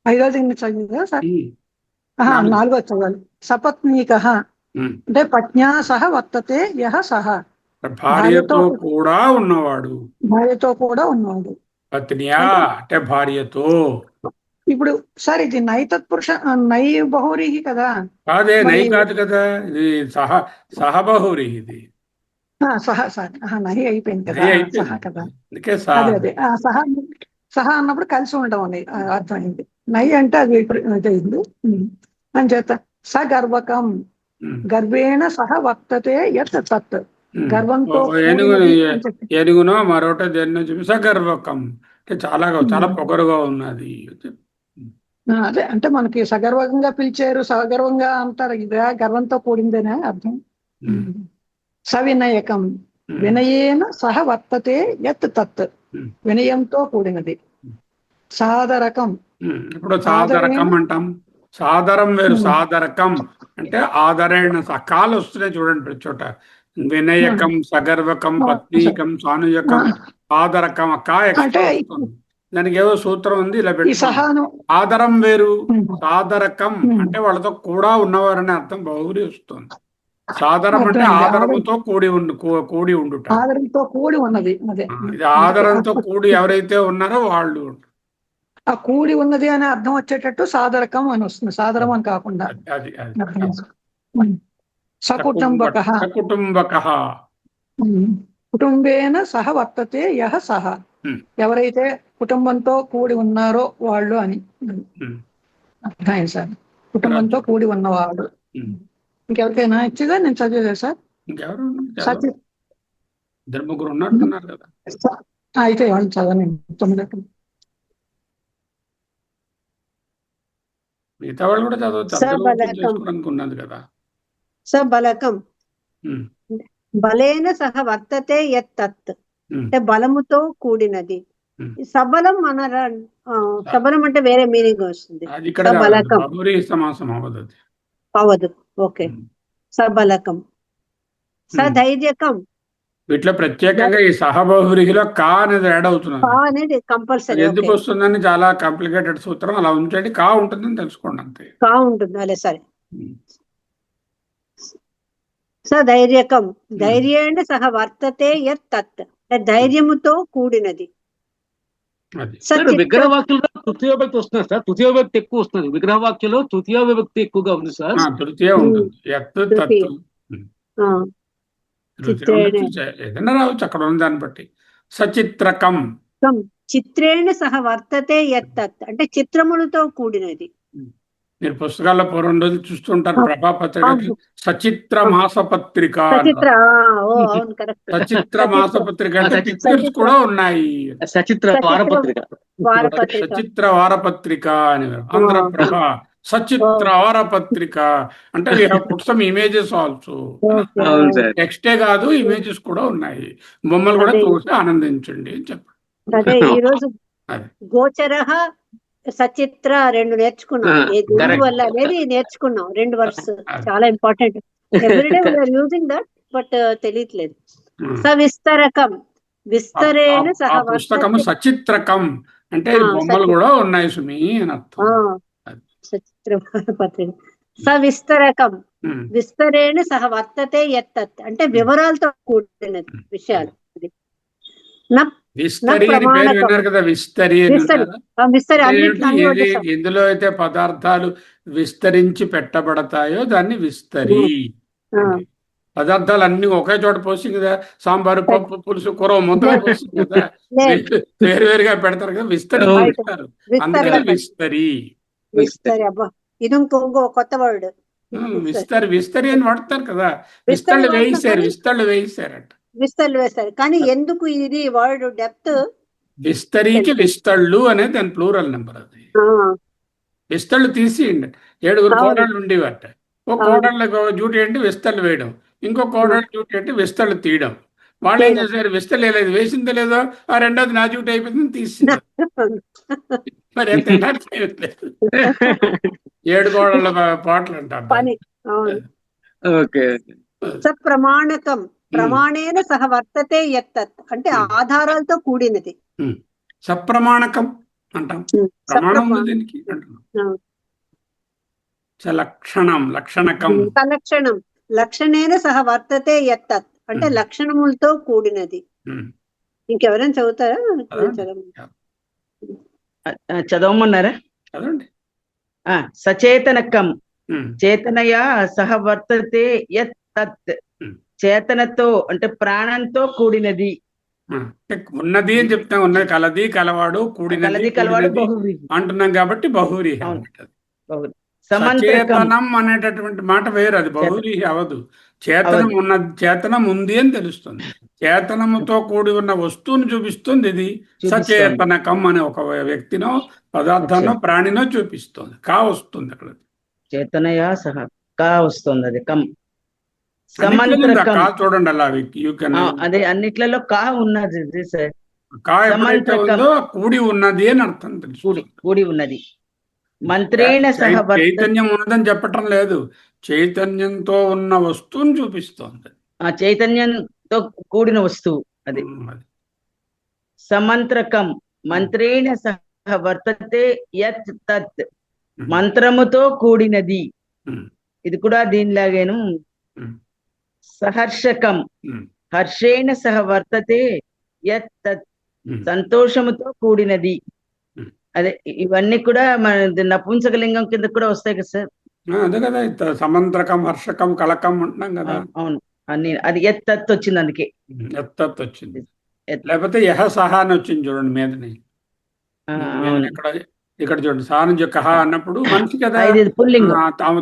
ఐదోది చదివిందా సార్? 4 చదవాలి. సపత్నీకః అంటే పత్న్యా సహ వర్తతే యః సహ, భార్యతో కూడా ఉన్నవాడు. పత్నియా అంటే భార్యతో. ఇప్పుడు సార్ ఇది నై తత్పురుష, నై బహువ్రీహి కదా? కాదే, నై కాదు కదా, ఇది సహబహువ్రీహి. ఇది నై అయిపోయింది కదా, సహ కదా. అదే సహ అన్నప్పుడు కలిసి ఉండడం అని అర్థమైంది. నై అంటే అది ఇదైంది అని చేత. సగర్వకం, గర్వేణ సహ వర్తతే యత్ తత్, గర్వంతో ఏనుగునో మరొకటి దేన్నో చెప్పి సగర్వకం అంటే చాలా పొగరుగా ఉన్నది. అదే అంటే మనకి సగర్వంగా పిలిచారు, సగర్వంగా అంటారు, ఇదా గర్వంతో కూడిందేనా అర్థం. సవినయకం, వినయేన సహ వర్తతే యత్ తత్, వినయంతో కూడినది. సాదరకం, ఇప్పుడు సాదరకం అంటాం, సాదరం వేరు, సాదరకం అంటే ఆదరణ. కాలు వస్తున్నాయి చూడండి ప్రతి చోట. వినయకం, సగర్వకం, పత్నీకం, సానుజకం, ఆదరకం. దానికి ఏదో సూత్రం ఉంది, ఇలా పెట్టి ఆదరం వేరు, సాదరకం అంటే వాళ్ళతో కూడా ఉన్నవారనే అర్థం బహువ్రీహి వస్తుంది. సాదరం అంటే అర్థమైంది. ఆదరముతో కూడి ఉండుట. ఆదరంతో కూడి ఉన్నది అదే. ఇది ఆదరంతో కూడి ఎవరైతే ఉన్నారో వాళ్ళు. ఆ కూడి ఉన్నది అనే అర్థం వచ్చేటట్టు సాదరకం అని వస్తుంది, సాదరం అని కాకుండా. అది అది సకుటుంబక సకుటుంబక. కుటుంబేన సహ వర్తతే యహ సహ, ఎవరైతే కుటుంబంతో కూడి ఉన్నారో వాళ్ళు అని అర్థమైంది సార్. కుటుంబంతో కూడి ఉన్నవాడు. ఇంకెవరికైనా ఇచ్చిగా నేను చదివేదా సార్? ఇంకెవరు సచి ఇద్దరు ముగ్గురు ఉన్నట్టున్నారు కదా. అయితే వాళ్ళు చదవండి 9. మిగతా వాళ్ళు కూడా చదవచ్చు, అందరూ చేసుకోవడానికి ఉన్నది కదా. సబలకం బలేన సహ వర్తతే యత్ తత్, అంటే బలముతో కూడినది. సబలం అనరా? సబలం అంటే వేరే మీనింగ్ వస్తుంది. అది ఇక్కడ సబలకం బహువ్రీహి సమాసం అవ్వదు అది. అవదు. ఓకే. సబలకం. సధైర్యకం. వీటిలో ప్రత్యేకంగా ఈ సహబహువ్రీహిలో కా అనేది యాడ్ అవుతున్నది. కా అనేది కంపల్సరీ. ఎందుకు వస్తుందని చాలా కాంప్లికేటెడ్ సూత్రం, అలా ఉంచండి. కా ఉంటుందని తెలుసుకోండి అంతే. కా ఉంటుంది అలే. సరే. సధైర్యకం ధైర్యేణ సహ వర్తతే యత్ తత్, ధైర్యముతో కూడినది. విగ్రహ వాక్యంలో తృతీయ విభక్తి వస్తున్నారు సార్. తృతీయ విభక్తి ఎక్కువ వస్తుంది విగ్రహ వాక్యంలో. తృతీయ విభక్తి ఎక్కువగా ఉంది సార్. తృతీయ ఉంటుంది. ఏదైనా రావచ్చు అక్కడ ఉన్న దాన్ని బట్టి. సచిత్రకం చిత్రేణ సహ వర్తతే యత్ తత్, అంటే చిత్రములతో కూడినది. మీరు పుస్తకాల్లో పూర్వం రోజులు చూస్తుంటారు, ప్రభాపత్రిక సచిత్ర మాసపత్రిక. సచిత్ర మాసపత్రిక అంటే పిక్చర్స్ కూడా ఉన్నాయి. సచిత్ర వారపత్రిక. సచిత్ర వారపత్రిక అని. ఆంధ్రప్రభ సచిత్ర వారపత్రిక అంటే we have put some images also. టెక్స్టే కాదు, ఇమేజెస్ కూడా ఉన్నాయి. బొమ్మలు కూడా చూసి ఆనందించండి అని చెప్పండి. అదే ఈ రోజు గోచర సచిత్ర 2 నేర్చుకున్నాం. వల్ల అనేది నేర్చుకున్నాం. 2 వర్డ్స్ చాలా important. Everyday we are using that, but తెలియట్లేదు. సవిస్తరకం విస్తరేణ సహ పుస్తకము సచిత్రకం అంటే బొమ్మలు కూడా ఉన్నాయి సుమి అని అర్థం. సచిత్ర పత్రిక. సవిస్తరకం విస్తరేణ సహ వర్తతే యత్ తత్, అంటే వివరాలతో కూడిన విషయాలు. విస్తరి అని పేరు విన్నారు కదా. విస్తరి ఎందులో అయితే పదార్థాలు విస్తరించి పెట్టబడతాయో దాన్ని విస్తరి. పదార్థాలు అన్ని ఒకే చోట పోసి కదా, సాంబారు, పప్పు, పులుసు, కూర మొత్తం పోసి కదా వేరు వేరుగా పెడతారు కదా, విస్తరి పెడతారు. అందుకని విస్తరి. ఇది ఇంకో కొత్త వర్డ్. విస్తరి అని వాడతారు కదా. విస్తళ్ళు వేయిస్తారట. విస్తళ్ళు వేస్తారు. కానీ ఎందుకు ఇది వర్డ్ డెప్త్? విస్తరికి విస్తళ్ళు అనేది దాని ప్లూరల్ నెంబర్. అది విస్తళ్ళు తీసియండి. 7 కోడళ్ళు ఉండేవాట. ఒక కోడళ్ళ డ్యూటీ అంటే విస్తళ్ళు వేయడం, ఇంకో కోడళ్ళ డ్యూటీ అంటే విస్తళ్ళు తీయడం. వాళ్ళు ఏం చేశారు, విస్తళ్ళు వేయలేదు, వేసిందో లేదో ఆ రెండోది నా డ్యూటీ అయిపోయింది తీసింది. మరి ఎంత 7 కోడళ్ళ పాటలు అంటారు. ప్రమాణకం ప్రమాణేన సహ వర్తతే యత్ తత్, అంటే ఆధారాలతో కూడినది. సప్రమాణకం అంటాం. ప్రమాణం ఉంది దీనికి అంటున్నాం. లక్షణకం లక్షణేన సహ వర్తతే యత్ తత్, అంటే లక్షణములతో కూడినది. ఇంకెవరైనా చదువుతారా? చదవమన్నారా? చదవండి. సచేతనకం చేతనయా సహ వర్తతే యత్ తత్, చేతనతో అంటే ప్రాణంతో కూడినది. ఉన్నది అని చెప్తాం. ఉన్నది కలది, కలవాడు, కూడినది అంటున్నాం కాబట్టి బహువ్రీహి. సచేతనం అనేటటువంటి మాట వేరు, అది బహువ్రీహి అవదు. చేతనం ఉంది అని తెలుస్తుంది. చేతనముతో కూడి ఉన్న వస్తువుని చూపిస్తుంది. ఇది సచేతనకం అనే ఒక వ్యక్తినో, పదార్థాన్నో, ప్రాణినో చూపిస్తుంది. కా వస్తుంది అక్కడ. చేతనయా సహ కా వస్తుంది. అది కం. చూడండి అలా అదే అన్నిట్లలో కా ఉన్నది. కూడి ఉన్నది అని అర్థం. కూడి ఉన్నది. మంత్రేణ సహ చైతన్యం ఉన్నదని చెప్పటం లేదు, చైతన్యంతో ఉన్న వస్తువుని చూపిస్తోంది. ఆ చైతన్యంతో కూడిన వస్తువు అది. సమంత్రకం మంత్రేణ సహ వర్తతే యత్ తత్, మంత్రముతో కూడినది. ఇది కూడా దీనిలాగేను సహర్షకం ఉమ్, హర్షేణ సహ వర్తతే యత్ తత్ ఉమ్, సంతోషముతో కూడినది. ఉమ్. అదే ఇవన్నీ కూడా మన నపుంసకలింగం కింద కూడా వస్తాయి కదా సార్. అదే కదా సమంత్రకం, హర్షకం, కలకం ఉంటున్నాం కదా. అవును అన్ని అది యత్ తత్ వచ్చింది అందుకే. ఎత్తత్ వచ్చింది. యత్. లేకపోతే యహ సహా అని వచ్చింది చూడండి మీదని. అవును. ఇక్కడ ఇక్కడ చూడండి సహా నుంచి కహ అన్నప్పుడు మనిషి కదా. ఇది పుల్లింగం.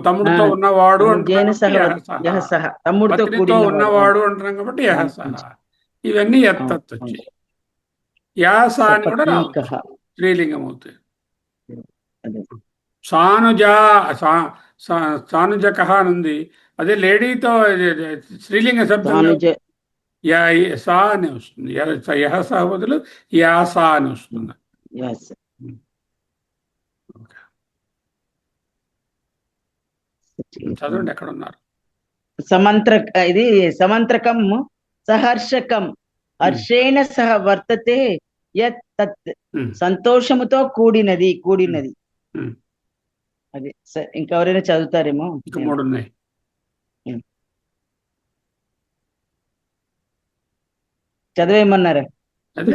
తమ్ముడితో ఉన్నవాడు అంటున్నాం జైన కాబట్టి యహ యహ సహా. సహ తమ్ముడితో పత్నితో కూడినవాడు. ఉన్నవాడు అంటున్నాం కాబట్టి యహ సహా. ఇవన్నీ ఎత్తత్ వచ్చాయి. యాస అని కూడా రావచ్చు, సపత్నీకః. స్త్రీలింగం అవుతాయి. అదే. సానుజ సానుజకహ అని ఉంది. అదే లేడీతో స్త్రీలింగ శబ్దంలో సానుజ. సా అని వస్తుంది. యహ సా బదులు యాసా అని వస్తుంది. Yes. ఓకే. చదవండి ఎక్కడ ఉన్నారు. ఇది సమంత్రకం సహర్షకం హర్షేణ సహ వర్తతే యత్ తత్ సంతోషముతో కూడినది. అది సరే, ఇంకెవరైనా చదువుతారేమో. ఇంకా 3 ఉన్నాయి. చదివేయమన్నారా? అదే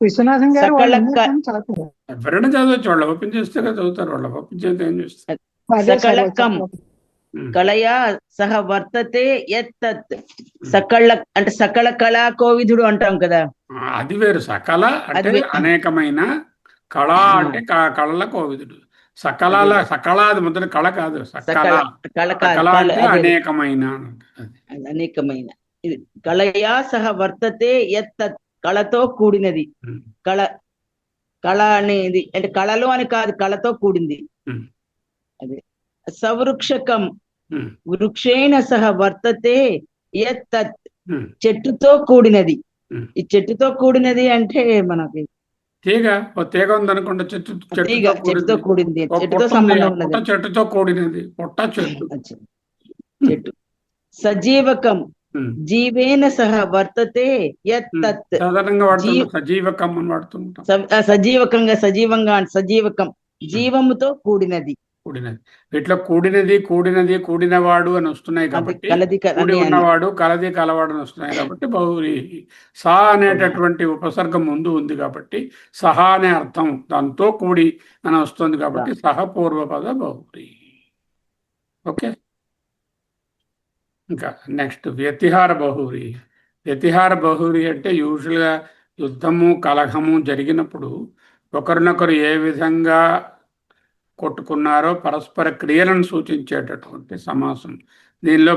విశ్వనాథం గారు వాళ్ళు సకల ఉన్నారు కానీ చదవలేదు. ఎవరైనా చదవచ్చు. వాళ్ళు ఓపెన్ చేస్తే చదువుతారు. వాళ్ళు ఓపెన్ చేస్తే ఏం చేస్తారు. అదే సార్ సకలకం కళయా సహ వర్తతే యత్ తత్. సకల అంటే సకల కళా కోవిదుడు అంటాం కదా. అది వేరు. సకల అంటే అది అనేకమైన, కళ అంటే కళల కోవిదుడు. సకలాది మొదటి కళ కాదు. సకల అంటే అనేకమైన. అనేకమైన ఇది కళయా సహ వర్తతే యత్ తత్. కళతో కూడినది. కళ అనేది అంటే కళలు అని కాదు, కళతో కూడింది. అదే సవృక్షకం వృక్షేణ సహ వర్తతే యత్ తత్. చెట్టుతో కూడినది. ఈ చెట్టుతో కూడినది అంటే మనకి తీగ ఉందనుకోండి. చెట్టుతో కూడింది. చెట్టుతో సంబంధం ఉన్నది. చెట్టుతో కూడినది. చెట్టు. సజీవకం జీవేన సహ వర్తతే యత్ తత్. సాధారణంగా సజీవకం అని వాడుతుంటాం. సజీవకం జీవముతో కూడినది. వీటిలో కూడినవాడు అని వస్తున్నాయి కాబట్టి, కూడి ఉన్నవాడు, కలవాడు అని వస్తున్నాయి కాబట్టి బహువ్రీ. సా అనేటటువంటి ఉపసర్గం ముందు ఉంది కాబట్టి సహా అనే అర్థం దాంతో కూడి అని వస్తుంది కాబట్టి సహ పూర్వపద బహువ్రీ. ఓకే. ఇంకా నెక్స్ట్ వ్యతిహార బహువ్రీ. వ్యతిహార బహువ్రీ అంటే యూజువల్గా యుద్ధము, కలహము జరిగినప్పుడు ఒకరినొకరు ఏ విధంగా కొట్టుకున్నారో పరస్పర క్రియలను సూచించేటటువంటి సమాసం. దీనిలో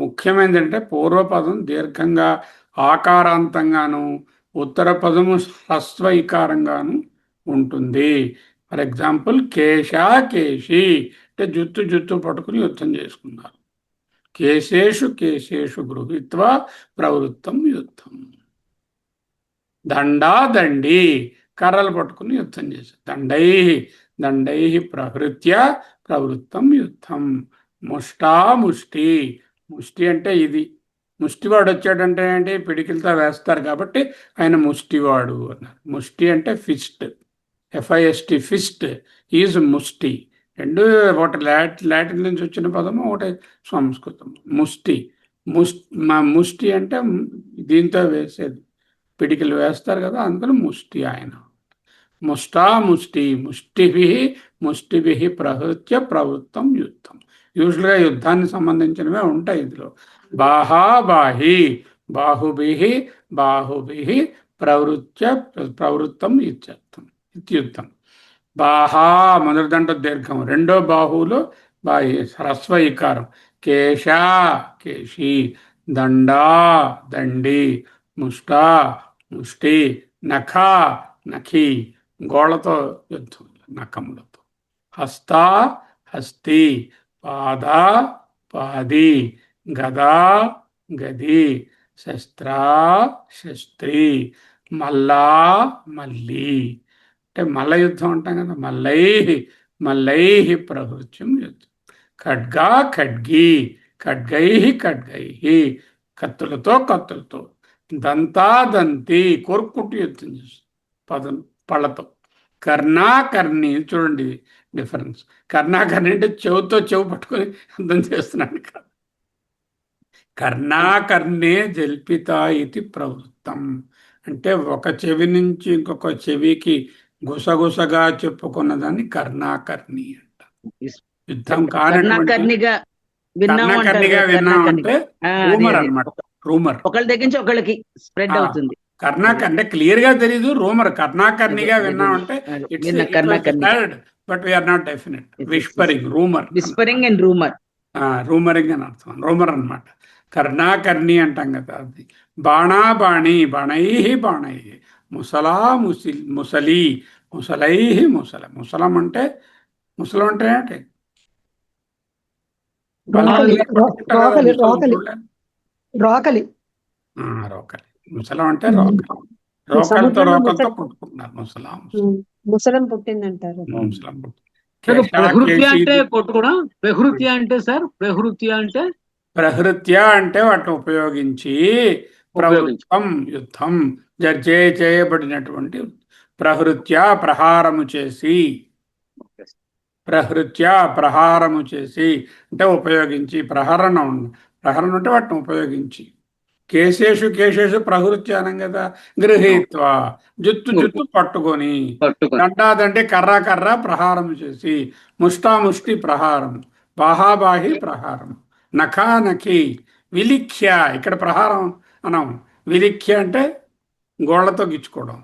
ముఖ్యమైనది అంటే పూర్వపదం దీర్ఘంగా ఆకారాంతంగాను, ఉత్తర పదము హ్రస్వ ఇకారంగాను ఉంటుంది. ఫర్ ఎగ్జాంపుల్ కేశా కేశి అంటే జుత్తు పట్టుకుని యుద్ధం చేసుకున్నారు. కేశేషు గృహీత్వా ప్రవృత్తం యుద్ధం. దండి కర్రలు పట్టుకుని యుద్ధం చేశారు. దండై ప్రహృత్య ప్రవృత్తం యుద్ధం. ముష్టి అంటే ఇది. ముష్టివాడు వచ్చాడంటే ఏంటి? పిడికిలతో వేస్తారు కాబట్టి ఆయన ముష్టివాడు అన్నారు. ముష్టి అంటే ఫిస్ట్, FIST, ఫిస్ట్ ఈజ్ ముష్టి. రెండు ఒకటి లాటిన్ నుంచి వచ్చిన పదము, ఒకటి సంస్కృతం. ముష్టి అంటే దీంతో వేసేది, పిడికిలు వేస్తారు కదా, అందుకని ముష్టి ఆయన. ముష్టిభి ప్రహృత్య ప్రవృత్తం యుద్ధం. యూజువల్గా యుద్ధానికి సంబంధించినవే ఉంటాయి ఇందులో. బాహుభి ప్రవృత్తం ఇత్యుద్ధం. బాహా మొదటి దాంట్లో దీర్ఘం, రెండో బాహువులో హ్రస్వ ఇకారం. కేశి, దండి, ముష్టి, నఖి గోళ్లతో యుద్ధం, నఖములతో. హస్తి, పాది, గది, శస్త్రి, మల్లి అంటే మల్ల యుద్ధం అంటాం కదా. మల్లై ప్రహృత్యం యుద్ధం. ఖడ్గై కత్తులతో. దంతి కొరుక్కుంటూ యుద్ధం చేస్తుంది పళ్ళతో. కర్ణి చూడండి డిఫరెన్స్. కర్ణి అంటే చెవు పట్టుకొని యుద్ధం చేస్తున్నాడు కాదు. కర్ణాకర్ణే జల్పిత ఇది ప్రవృత్తం. అంటే ఒక చెవి నుంచి ఇంకొక చెవికి గుసగుసగా చెప్పుకున్న దాన్ని కర్ణాకర్ణి అంట. యుద్ధం కానటువంటి కర్ణాకర్ణిగా విన్నాము అంటారు కర్ణాకర్ణిగా కదా, విన్నామంటే అది రూమర్ అది అన్నమాట. రూమర్. ఒకళ్ళ దగ్గర నుంచి ఒకళ్ళకి స్ప్రెడ్ ఆ, అవుతుంది. అంటే క్లియర్ గా తెలీదు, రూమర్. కర్ణాకర్ణిగా విన్నామంటే కర్ణాకర్ణిగా but we're not definite. Whispering, rumour. Whispering and rumour. Rumouring అని అర్థం, రూమర్ అన్నమాట. కర్ణాకర్ణి అంటాం కదా అది. బాణా బాణి, బాణై బాణై, ముసలా ముసలి, ముసలై ముసల. ముసలం అంటే ఏంటి? రోకలి రోకలి. రోకలి. ముసలం అంటే రోకలి. రోకలతో కొట్టుకుంటున్నారు. ముసలం పుట్టిందంటారు. ముసలం ప్రహృత్య అంటే కొట్టుకోవడం. ప్రహృత్య అంటే సార్, ప్రహృత్య అంటే ప్రహృత్య అంటే వాటిని ఉపయోగించి, ప్రవృత్తం యుద్ధం చేయబడినటువంటి. ప్రహృత్య ప్రహారము చేసి, ప్రహృత్య ప్రహారము చేసి అంటే ఉపయోగించి. ప్రహరణ అంటే వాటిని ఉపయోగించి. కేశేషు ప్రహృత్య అనం కదా. గృహీత్వ జుత్తు పట్టుకొని. దండాదంటే కర్ర ప్రహారము చేసి. ముష్టి ప్రహారం. బాహాబాహి ప్రహారం. నఖానఖి. విలిఖ్య ఇక్కడ ప్రహారం అనం. విలిఖ్య అంటే గోళ్లతో గిచ్చుకోవడం.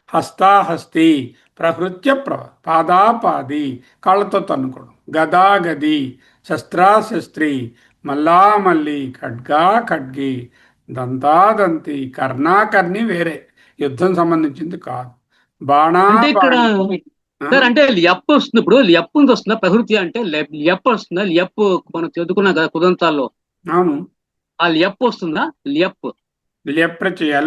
హస్తి ప్రహృత్య పాదాపాది కాళ్ళతో తన్నుకోవడం. గది శస్త్రి మల్లి ఖడ్గి దంతి. కర్ణాకర్ణి వేరే, యుద్ధం సంబంధించింది కాదు. బాణా అంటే లియప్ వస్తుంది. ఇప్పుడు లియప్ వస్తుందా ప్రహృతి అంటే? లియప్ వస్తుందా? లియప్ మనం చదువుకున్నాం కదా కుదంతాల్లో. అవును, ఆ లియప్ వస్తుందా? లియప్ లియప్ ప్రత్యయం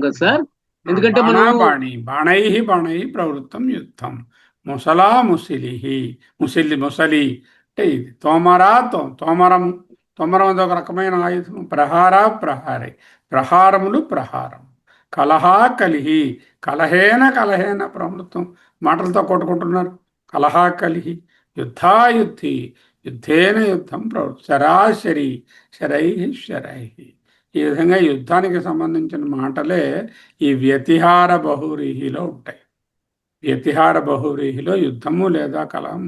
కదా సార్. ఎందుకంటే మనం బాణై ప్రవృత్తం యుద్ధం. ముసలా ముసలి అంటే ఇది. తోమరం అదొక రకమైన ఆయుధం. ప్రహారి ప్రహారం. కలిహి కలహేన ప్రవృత్తం. మాటలతో కొట్టుకుంటున్నారు. కలిహి. యుద్ధేన యుద్ధం ప్రవృత్తి. శరై. ఈ విధంగా యుద్ధానికి సంబంధించిన మాటలే ఈ వ్యతిహార బహువ్రీహిలో ఉంటాయి. వ్యతిహార బహువ్రీహిలో యుద్ధము లేదా కలహం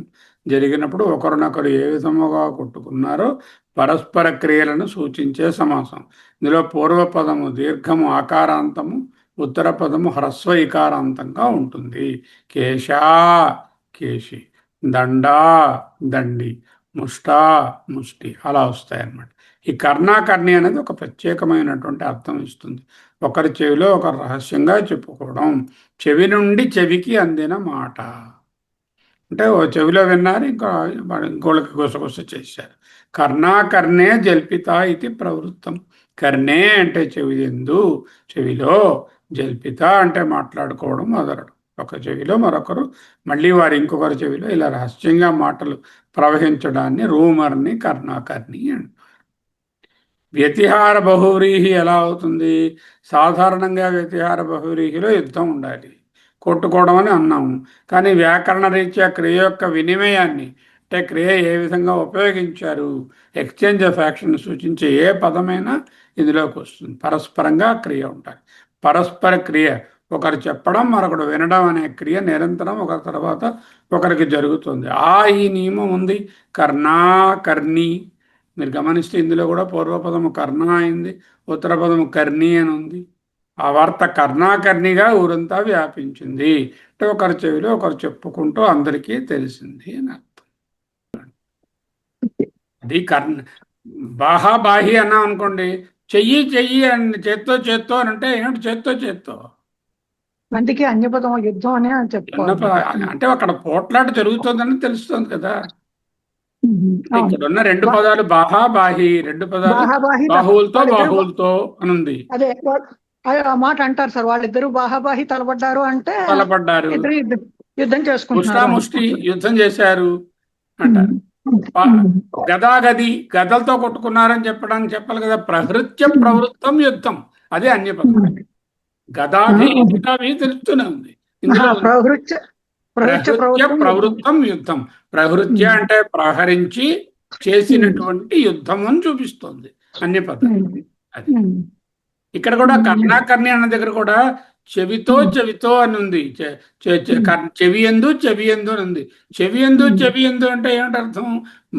జరిగినప్పుడు ఒకరినొకరు ఏ విధముగా కొట్టుకున్నారో పరస్పర క్రియలను సూచించే సమాసం. ఇందులో పూర్వపదము దీర్ఘము ఆకారాంతము, ఉత్తర పదము హ్రస్వ ఇకారాంతంగా ఉంటుంది. కేశి, దండి, ముష్టి అలా వస్తాయన్నమాట. ఈ కర్ణాకర్ణి అనేది ఒక ప్రత్యేకమైనటువంటి అర్థం ఇస్తుంది. ఒకరి చెవిలో ఒకరు రహస్యంగా చెప్పుకోవడం. చెవి నుండి చెవికి అందిన మాట అంటే ఓ చెవిలో విన్నారు, ఇంకోళ్ళకి గుసగుస చేశారు. కర్ణాకర్ణే జల్పిత ఇది ప్రవృత్తం. కర్ణే అంటే చెవిలో, జల్పిత అంటే మాట్లాడుకోవడం మొదలడం. ఒక చెవిలో మరొకరు మళ్ళీ వారు ఇంకొకరి చెవిలో ఇలా రహస్యంగా మాటలు ప్రవహించడాన్ని రూమర్ని కర్ణాకర్ణి అంటారు. వ్యతిహార బహువ్రీహి ఎలా అవుతుంది? సాధారణంగా వ్యతిహార బహువ్రీహిలో యుద్ధం ఉండాలి, కొట్టుకోవడం అని అన్నాము. కానీ వ్యాకరణ రీత్యా క్రియ యొక్క వినిమయాన్ని అంటే క్రియ ఏ విధంగా ఉపయోగించారు, ఎక్స్చేంజ్ ఆఫ్ యాక్షన్ సూచించే ఏ పదమైనా ఇందులోకి వస్తుంది. పరస్పరంగా క్రియ ఉంటాయి. పరస్పర క్రియ ఒకరు చెప్పడం మరొకరు వినడం అనే క్రియ నిరంతరం ఒకరి తర్వాత ఒకరికి జరుగుతుంది. ఈ నియమం ఉంది. కర్ణి మీరు గమనిస్తే ఇందులో కూడా పూర్వపదము కర్ణ అయింది, ఉత్తర పదము కర్ణి అని ఉంది. ఆ వార్త కర్ణాకర్ణిగా ఊరంతా వ్యాపించింది. అంటే ఒకరి చెవిలో ఒకరు చెప్పుకుంటూ అందరికీ తెలిసింది అని అర్థం. అది బాహి అన్నాం అనుకోండి, చెయ్యి అని చేత్తో అని అంటే ఏమిటి? చేత్తో అందుకే అన్యపదం యుద్ధం అని చెప్పుకోవాలి. అంటే అక్కడ పోట్లాట జరుగుతుందని తెలుస్తుంది కదా. ఇక్కడ ఉన్న రెండు పదాలు బాహి, రెండు పదాలు బాహువులతో అని ఉంది. అదే ఆ మాట అంటారు సార్. వాళ్ళిద్దరు బాహాబాహి తలపడ్డారు అంటే యుద్ధం చేసుకుంటున్నారు, ముష్టి యుద్ధం చేశారు అంటారు. గదలతో కొట్టుకున్నారని చెప్పాలి కదా. ప్రవృత్తం యుద్ధం అదే అన్యపదం. గదాభి తెలుస్తూనే ఉంది. ప్రవృత్తం యుద్ధం. ప్రహృత్య అంటే ప్రహరించి, చేసినటువంటి యుద్ధం అని చూపిస్తోంది అన్య పదం. అది ఇక్కడ కూడా కర్ణాకర్ణి అన్న దగ్గర కూడా చెవితో చెవితో అని ఉంది. చెవి ఎందు అని ఉంది. చెవి ఎందు అంటే ఏమిటి అర్థం?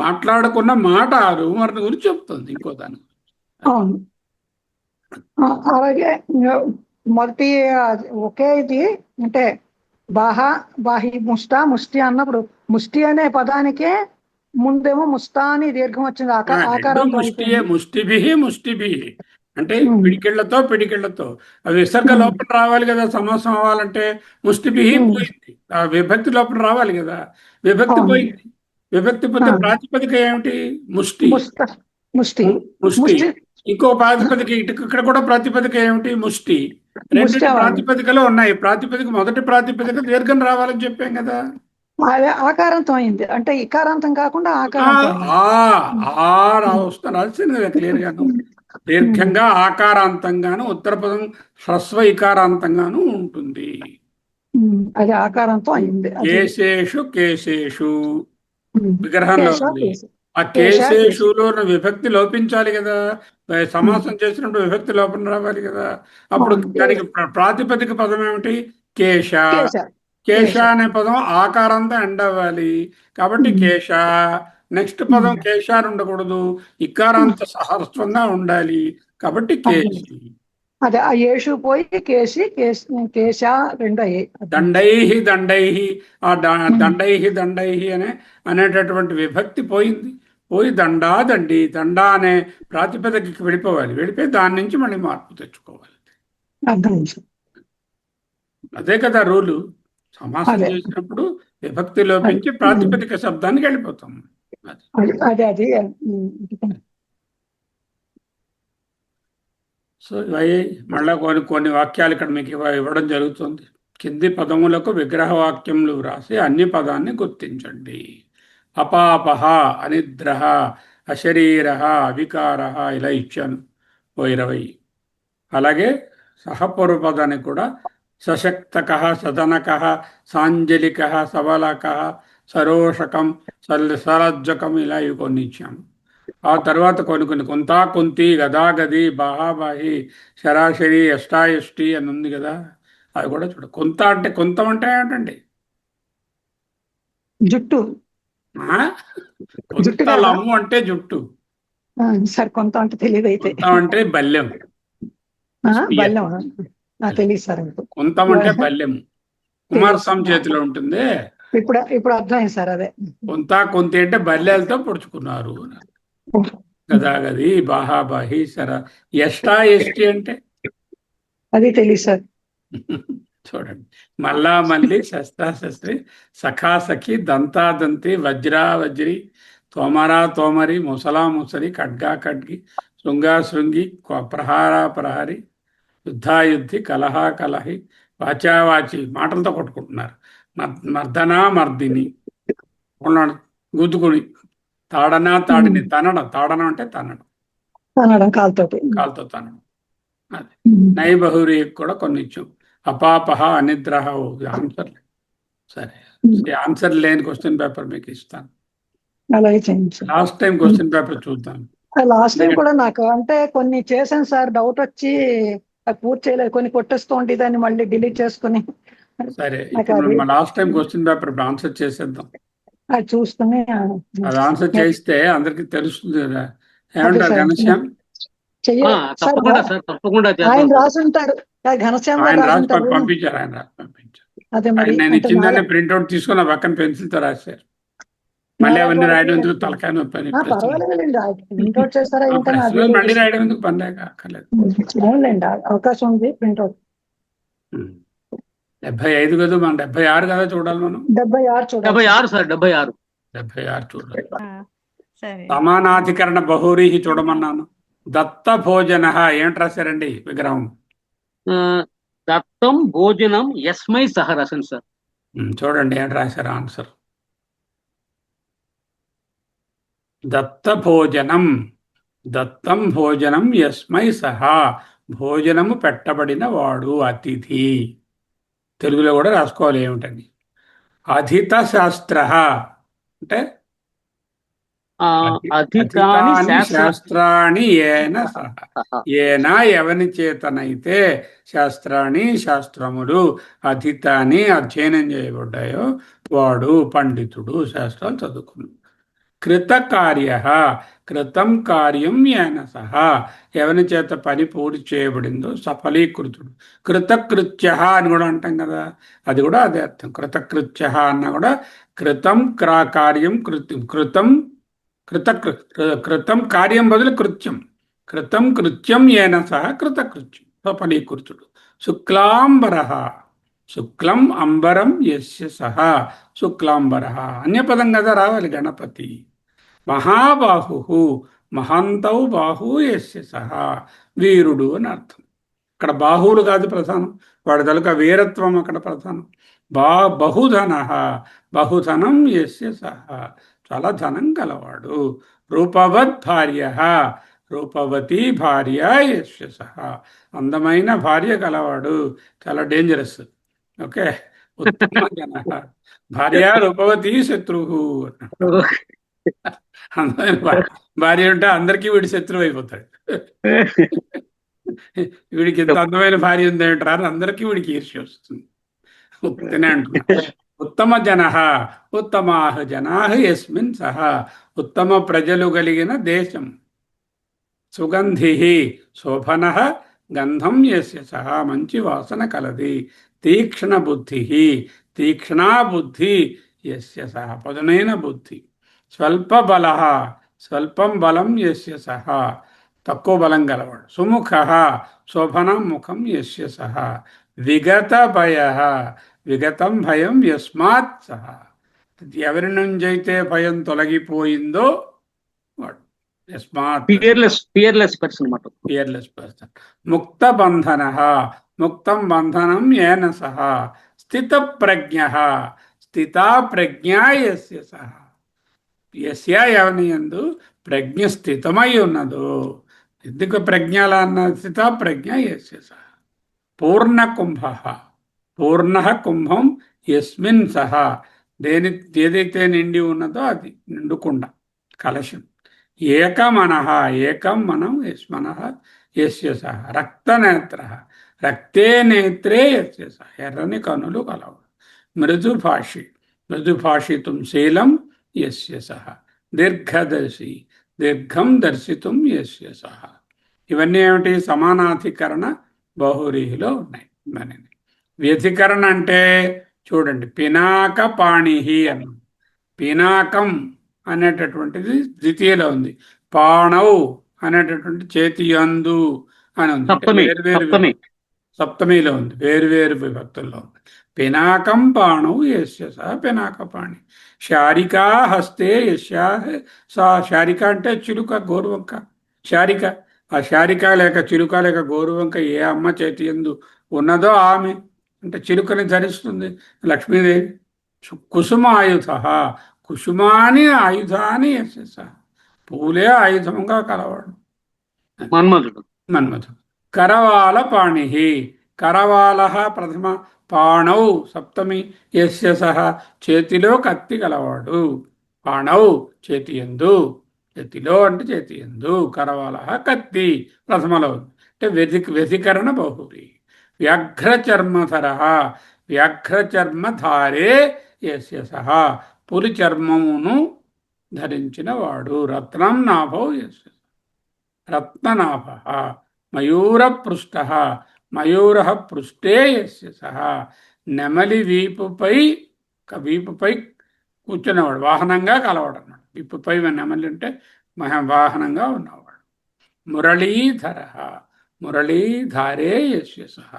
మాట్లాడుకున్న మాట ఆ రూమర్ని గురించి చెప్తుంది ఇంకో దాని. అవును. అలాగే మొదటి ఒకే ఇది అంటే బాహి ముష్టి అన్నప్పుడు ముష్టి అనే పదానికే ముందేమో ముస్తా అని దీర్ఘం వచ్చింది. ఆకారం ముష్టిభి అంటే పిడికిళ్లతో అవి విసర్గ లోపల రావాలి కదా. సమాసం అవ్వాలంటే ముష్టిభి పోయింది. ఆ విభక్తి లోపల రావాలి కదా. విభక్తి పోయింది. విభక్తి పోతే ప్రాతిపదిక ఏమిటి? ముష్టి. ఇంకో ప్రాతిపదిక ఇక్కడ కూడా ప్రాతిపదిక ఏమిటి? ముష్టి. రెండు ప్రాతిపదికలు ఉన్నాయి. మొదటి ప్రాతిపదిక దీర్ఘం రావాలని చెప్పాం కదా. అదే ఆకారంతో అయింది. అంటే ఇకారాంతం కాకుండా రాల్సింది క్లియర్ గాను. దీర్ఘంగా ఆకారాంతంగాను, ఉత్తర పదం హ్రస్వ ఇకారాంతంగాను ఉంటుంది. అది ఆకారంతో అయింది. కేశేషు విగ్రహంలో ఉంది. ఆ కేశేషులో విభక్తి లోపించాలి కదా. సమాసం చేసినప్పుడు విభక్తి లోపం రావాలి కదా. అప్పుడు దానికి ప్రాతిపదిక పదం ఏమిటి? కేశ. కేశ అనే పదం ఆకారంతో ఎండ్ అవ్వాలి కాబట్టి కేశ. నెక్స్ట్ పదం కేశారు ఉండకూడదు, ఇకారాంత సహస్వంగా ఉండాలి కాబట్టి కేశి. అదే ఆ యేషు పోయి కేశ రెండు అయ్యాయి. దండైహి ఆ దండైహి అనేటటువంటి విభక్తి పోయింది. పోయి దండా అనే ప్రాతిపదికకి వెళ్ళిపోయి దాని నుంచి మళ్ళీ మార్పు తెచ్చుకోవాలి. అదే కదా రూలు. సమాసం చేసినప్పుడు విభక్తి లోపించి ప్రాతిపదిక శబ్దానికి వెళ్ళిపోతాం. సో మళ్ళా కొన్ని వాక్యాలు ఇక్కడ మీకు ఇవ్వడం జరుగుతుంది. కింది పదములకు విగ్రహ వాక్యములు వ్రాసి అన్ని పదాన్ని గుర్తించండి. అపాపహ, అనిద్రహ, అశరీర, అవికార ఇలా ఇచ్చాను 20. అలాగే సహపూర్వపదానికి కూడా సశక్తక, సదనక, సాంజలిక, సబలక, సరోషకం, సరజ్జకం ఇలా ఇవి కొన్ని ఇచ్చాము. ఆ తర్వాత కొన్ని కొంతా కొంతి, గదాగది, బాహాబాహి, శరాశరి, ఎష్టాయష్టి అని ఉంది కదా. అది కూడా చూడ. కొంతం అంటే ఏంటండి? జుట్టు. కొంతలము అంటే జుట్టు. సార్ కొంత అంటే తెలియదు. అయితే అంటే బల్యం. తెలియదు సార్. కొంతం అంటే బల్యం. కుమారస్వామి చేతిలో ఉంటుంది. ఇప్పుడు అర్థమైంది సార్. అదే కొంత అంటే బల్యాలతో పొడుచుకున్నారు. గదాగది, బాహాబాహి, ఎష్టి అంటే అది తెలియదు సార్. చూడండి, మళ్ళీ శస్త్రి, సఖి, దంతి, వజ్రి, తోమరి, ముసలి, ఖడ్గి, శృంగి, ప్రహారి, యుద్ధాయుద్ధి, కలహి, వాచావాచి మాటలతో కొట్టుకుంటున్నారు. మర్దిని, గుద్దుకుని, తాడిని, తాడనం అంటే తనడం, కాలుతో తనడం. అది నైబహురి కూడా కొన్ని ఇచ్చాం. అపాపహ, అనిద్రహ ఆన్సర్. సరే, ఆన్సర్ లేని క్వశ్చన్ పేపర్ మీకు ఇస్తాను. లాస్ట్ టైం క్వశ్చన్ పేపర్ చూద్దాం. లాస్ట్ టైం కూడా నాకు అంటే కొన్ని చేశాను సార్, డౌట్ వచ్చి పూర్తి చేయలేదు. కొన్ని కొట్టేస్తూ ఉంటే దాన్ని మళ్ళీ డిలీట్ చేసుకుని. సరే, last time question paper answer చేసేద్దాం. అది చూసుకుని అది ఆన్సర్ చేస్తే అందరికి తెలుస్తుంది కదా. ఏమంటారు ఘనశ్యామ్? ఆయన రాసుంటాడు. ఆయన రాసి పంపించారు. నేను ఇచ్చిందని ప్రింట్అవుట్ తీసుకుని పక్కన పెన్సిల్ తో రాశారు. మళ్ళీ అవన్నీ రాయడం ఎందుకు? తలకాయ నొప్పి. మళ్ళీ రాయడం ఎందుకు? పని లేక అక్కర్లేదు. అవకాశం ఉంది. ప్రింట్అవుట్ 75 కదా, మనం 76 కదా చూడాలి. మనం 76 సార్. 76 చూడాలి. సమానాధికరణ బహురీ చూడమన్నాను. దత్త భోజన ఏమిటి రాశారండి? విగ్రహం దత్తం భోజనం యస్మై సహ రాశాను సార్. చూడండి ఏంటి రాశారు ఆన్సర్. దత్తం భోజనం యస్మై సహా, భోజనము పెట్టబడిన వాడు అతిథి. తెలుగులో కూడా రాసుకోవాలి ఏమిటని. అధిత శాస్త్ర అంటే అధితాని అధితాని శాస్త్ర శాస్త్రాణి ఏన సహ ఏనా ఎవని చేతనైతే శాస్త్రాన్ని శాస్త్రములు అధితాని అధ్యయనం చేయబడ్డాయో వాడు పండితుడు, శాస్త్రాలు చదువుకున్నాడు. కృత కార్య కృతం కార్యం ఏన సహా ఎవరి చేత పని పూర్తి చేయబడిందో సఫలీకృతుడు. కృతకృత్య అని కూడా అంటాం కదా, అది కూడా అదే అర్థం. కృతకృత్య అన్న కూడా కృతం కార్యం కృతం కృతం కార్యం బదులు కృత్యం. కృతం కృత్యం ఏన సహ కృతకృత్యం సఫలీకృతుడు. శుక్లాంబర శుక్లం అంబరం యస్య సహ శుక్లాంబర అన్యపదం కదా రావాలి. గణపతి మహాబాహు మహాంతౌ బాహు యస్య సహ వీరుడు అని అర్థం. అక్కడ బాహువులు కాదు ప్రధానం, వాడి తలుక వీరత్వం అక్కడ ప్రధానం. బహుధన బహుధనం యస్య సహ చాలా ధనం గలవాడు. రూపవత్ భార్య రూపవతి భార్య యస్య సహ అందమైన భార్య గలవాడు. చాలా డేంజరస్. ఓకే. ఉత్తమ జన భార్య రూపవతి శత్రువు. అందమైన భార్య ఉంటే అందరికీ వీడి శత్రువు అయిపోతాడు. వీడికి ఎంత అందమైన భార్య ఉందేంటారా అని అందరికీ వీడికి ఈర్ష్య వస్తుంది. ఉత్తనే అంటున్నా. ఉత్తమ జన ఉత్తమాహ జనా యస్మిన్ సహ ఉత్తమ ప్రజలు కలిగిన దేశం. సుగంధి శోభన గంధం యస్య సహ మంచి వాసన కలది. తీక్ష్ణ బుద్ధి తీక్ష్ణా బుద్ధి యస్య సహ పదునైన బుద్ధి. స్వల్ప బల స్వల్పం బలం యస్య సహ తక్కువ బలం గలవాడు. సుముఖ శోభనం ముఖం యస్య సహ. విగత భయ విగతం భయం యస్మాత్ సహ ఎవరి నుంచైతే భయం తొలగిపోయిందో వాడు. యస్మాత్ ఫియర్లెస్ పర్సన్. ముక్త బంధన ముక్తం బంధనం ఏన సహ. స్థిత ప్రజ్ఞ స్థితా ప్రజ్ఞా యస్య సహ యస్య ఎవని యందు ప్రజ్ఞ స్థితమై ఉన్నదో. ఎందుకు ప్రజ్ఞల అన్న స్థిత ప్రజ్ఞ యస్య సహ. పూర్ణ కుంభ పూర్ణ కుంభం యస్మిన్ సహ ఏదైతే నిండి ఉన్నదో అది నిండుకుండా కలశం. ఏకమనః ఏకం మనం యస్మనః యస్య సహ. రక్తనేత్ర రక్తే నేత్రే యస్య సహ ఎర్రని కనులు కలవాడు. మృదుభాషి మృదుభాషితుం శీలం యస్య సహ. దీర్ఘదర్శి దీర్ఘం దర్శితుం యస్య సహ. ఇవన్నీ ఏమిటి? సమానాధికరణ బహురీహిలో ఉన్నాయి. దానిని వ్యధికరణ అంటే చూడండి, పినాక పాణిహి అన్న పినాకం అనేటటువంటిది ద్వితీయలో ఉంది. పాణౌ అనేటటువంటి చేతి యందు అని ఉంది. సప్తమిలో ఉంది, వేరువేరు విభక్తుల్లో ఉంది. పినాకం పాణౌ యస్య సహ పినాకపాణి. శారికా హస్తే యస్యా సా. శారిక అంటే చిలుక, గోరువంక. శారిక ఆ శారిక లేక చిలుక లేక గోరువంక ఏ అమ్మ చేతి యందు ఉన్నదో ఆమె అంటే చిలుకని ధరిస్తుంది లక్ష్మీదేవి. కుసుమాయుధ కుసుమాని ఆయుధాని యస్య సహ పూలే ఆయుధంగా కలవాడు మన్మధుడు. కరవాల పాణి కరవాల ప్రథమ పాణౌ సప్తమి యస్య సహ చేతిలో కత్తి గలవాడు. పాణౌ చేతి యందు, చేతిలో అంటే చేతి యందు. కరవాల కత్తి ప్రథమలో అంటే వ్యధికరణ బహురి. వ్యాఘ్రచర్మధర వ్యాఘ్రచర్మధారే యస్య సహ పులి చర్మమును ధరించిన వాడు. రత్నం నాభౌ యస్య రత్ననాభ. మయూరపృష్ఠ మయూర పృష్ఠే యస్య సహ నెమలి వీపుపై కూర్చునేవాడు, వాహనంగా కలవాడు అన్నమాట. వీపుపై నెమలి అంటే వాహనంగా ఉన్నవాడు. మురళీధర మురళీధారే యస్య సహ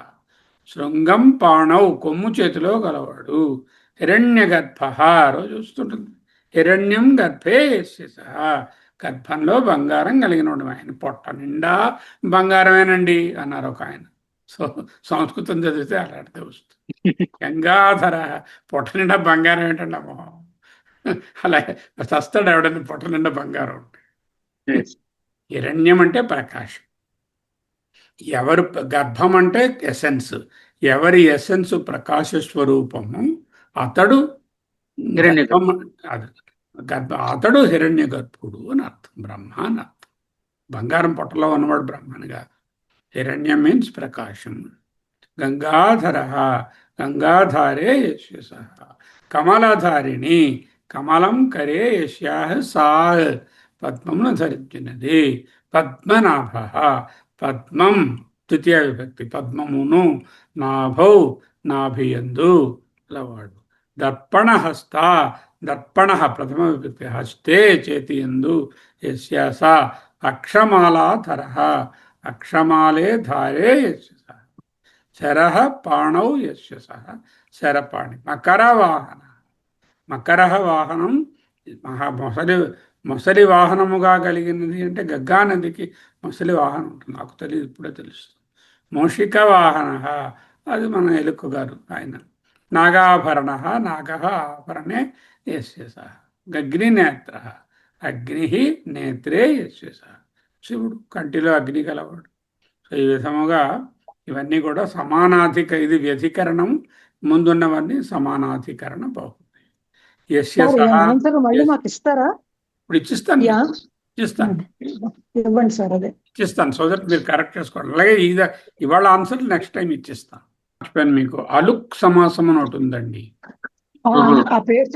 శృంగం పాణౌ కొమ్ము చేతిలో గలవాడు. హిరణ్య గర్భ రోజు చూస్తుంటుంది. హిరణ్యం గర్భే యస్య సహ గర్భంలో బంగారం కలిగినవాడు. ఆయన పొట్ట నిండా బంగారమేనండి అన్నారు ఒక ఆయన. సో సంస్కృతం చదివితే అలాంటిదే వస్తుంది. గంగాధర పొట్ట నిండా బంగారం ఏంటండి అమ్మో, అలా చస్తాడు ఎవడని పొట్ట నిండా బంగారం ఉంటే. హిరణ్యం అంటే ప్రకాశం. ఎవరు గర్భం అంటే ఎసెన్స్, ఎవరి ఎసెన్స్ ప్రకాశ స్వరూపము అతడు అతడు హిరణ్య గర్భుడు అని అర్థం, బ్రహ్మ అని అర్థం. బంగారం పొట్టలో ఉన్నవాడు బ్రహ్మనిగా. హిరణ్యం మీన్స్ ప్రకాశం. గంగాధర, గంగాధారే యశస. కమలధారిణి, కమలం కరే యశ్యా సా, పద్మమును ధరించినది. పద్మనాభ, పద్మం తృతీయ విభక్తి, పద్మమును, నాభౌ నాభియందు అలవాడు. దర్పణహస్త, దర్పణ ప్రథమ విభక్తి, హస్తే చేతి యందు, యస్య స. అక్షమాలాధర, అక్షమాలే ధారే యస్య స. శరః పాణౌ యస్య స, శరపాణి. మకరవాహన, మకర వాహనం మొసలి వాహనముగా కలిగినది అంటే గంగా నదికి మొసలి వాహనం ఉంటుంది, నాకు తెలియదు, ఇప్పుడే తెలుస్తుంది. మూషిక వాహన, అది మన ఎలుక గారు ఆయన. నాగాభరణ, నాగ ఆభరణే యస్య స. అగ్నినేత్ర, అగ్ని నేత్రే యస్య స. శివుడు కంటిలో అగ్ని కలవాడు. సో ఈ విధముగా ఇవన్నీ కూడా సమానాధిక, ఇది వ్యధికరణం, ముందున్నవన్నీ సమానాధికరణ బాగుంది. యస్య సార్, ఈ సహ, ఆన్సర్ మళ్ళీ మాకు ఇస్తారా? ఇప్పుడు ఇచ్చిస్తాను, యా, ఇచ్చిస్తాను, ఇవ్వండి సార్. అదే ఇచ్చిస్తాను, సో దట్ మీరు కరెక్ట్ చేసుకోండి. అలాగే ఇవాళ ఆన్సర్ నెక్స్ట్ టైం ఇచ్చిస్తాను. మర్చిపోయాను, మీకు అలుక్ సమాసం అని ఒకటి ఉందండి. ఆ పేరు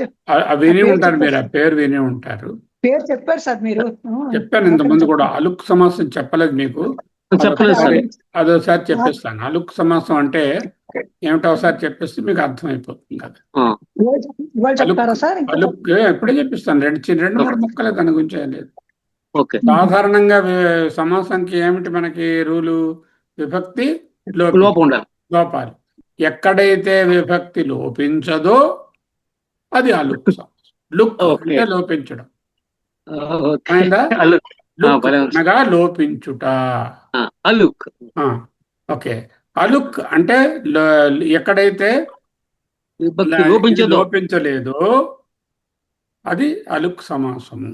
విని ఉంటారు మీరు, ఆ పేరు విని ఉంటారు. పేరు చెప్పారు సార్ మీరు. చెప్పాను ఇంతకుముందు కూడా. అలుక్ సమాసం చెప్పలేదు మీకు, చెప్పలేదు సార్. అదోసారి చెప్పిస్తాను. అలుక్ సమాసం అంటే ఏమిటో ఒకసారి చెప్పేస్తే మీకు అర్థమైపోతుంది కదా. ఇవాళ చెప్తారా సార్? అలుక్ ఎప్పుడే చెప్పిస్తాను, రెండు మూడు ముక్కలే, దాని గురించి ఏం లేదు. ఓకే. సాధారణంగా సమాసంకి ఏమిటి మనకి రూలు? విభక్తి లోపం ఉండాలి, లోపాలి. ఎక్కడైతే విభక్తి లోపించదో అది అలుక్ సమాసం. లుక్ అంటే లోపించడం, అయిందా? లుక్ అనగా లోపించుట. అలుక్. ఓకే. అలుక్ అంటే ఎక్కడైతే లోపించలేదో అది అలుక్ సమాసము.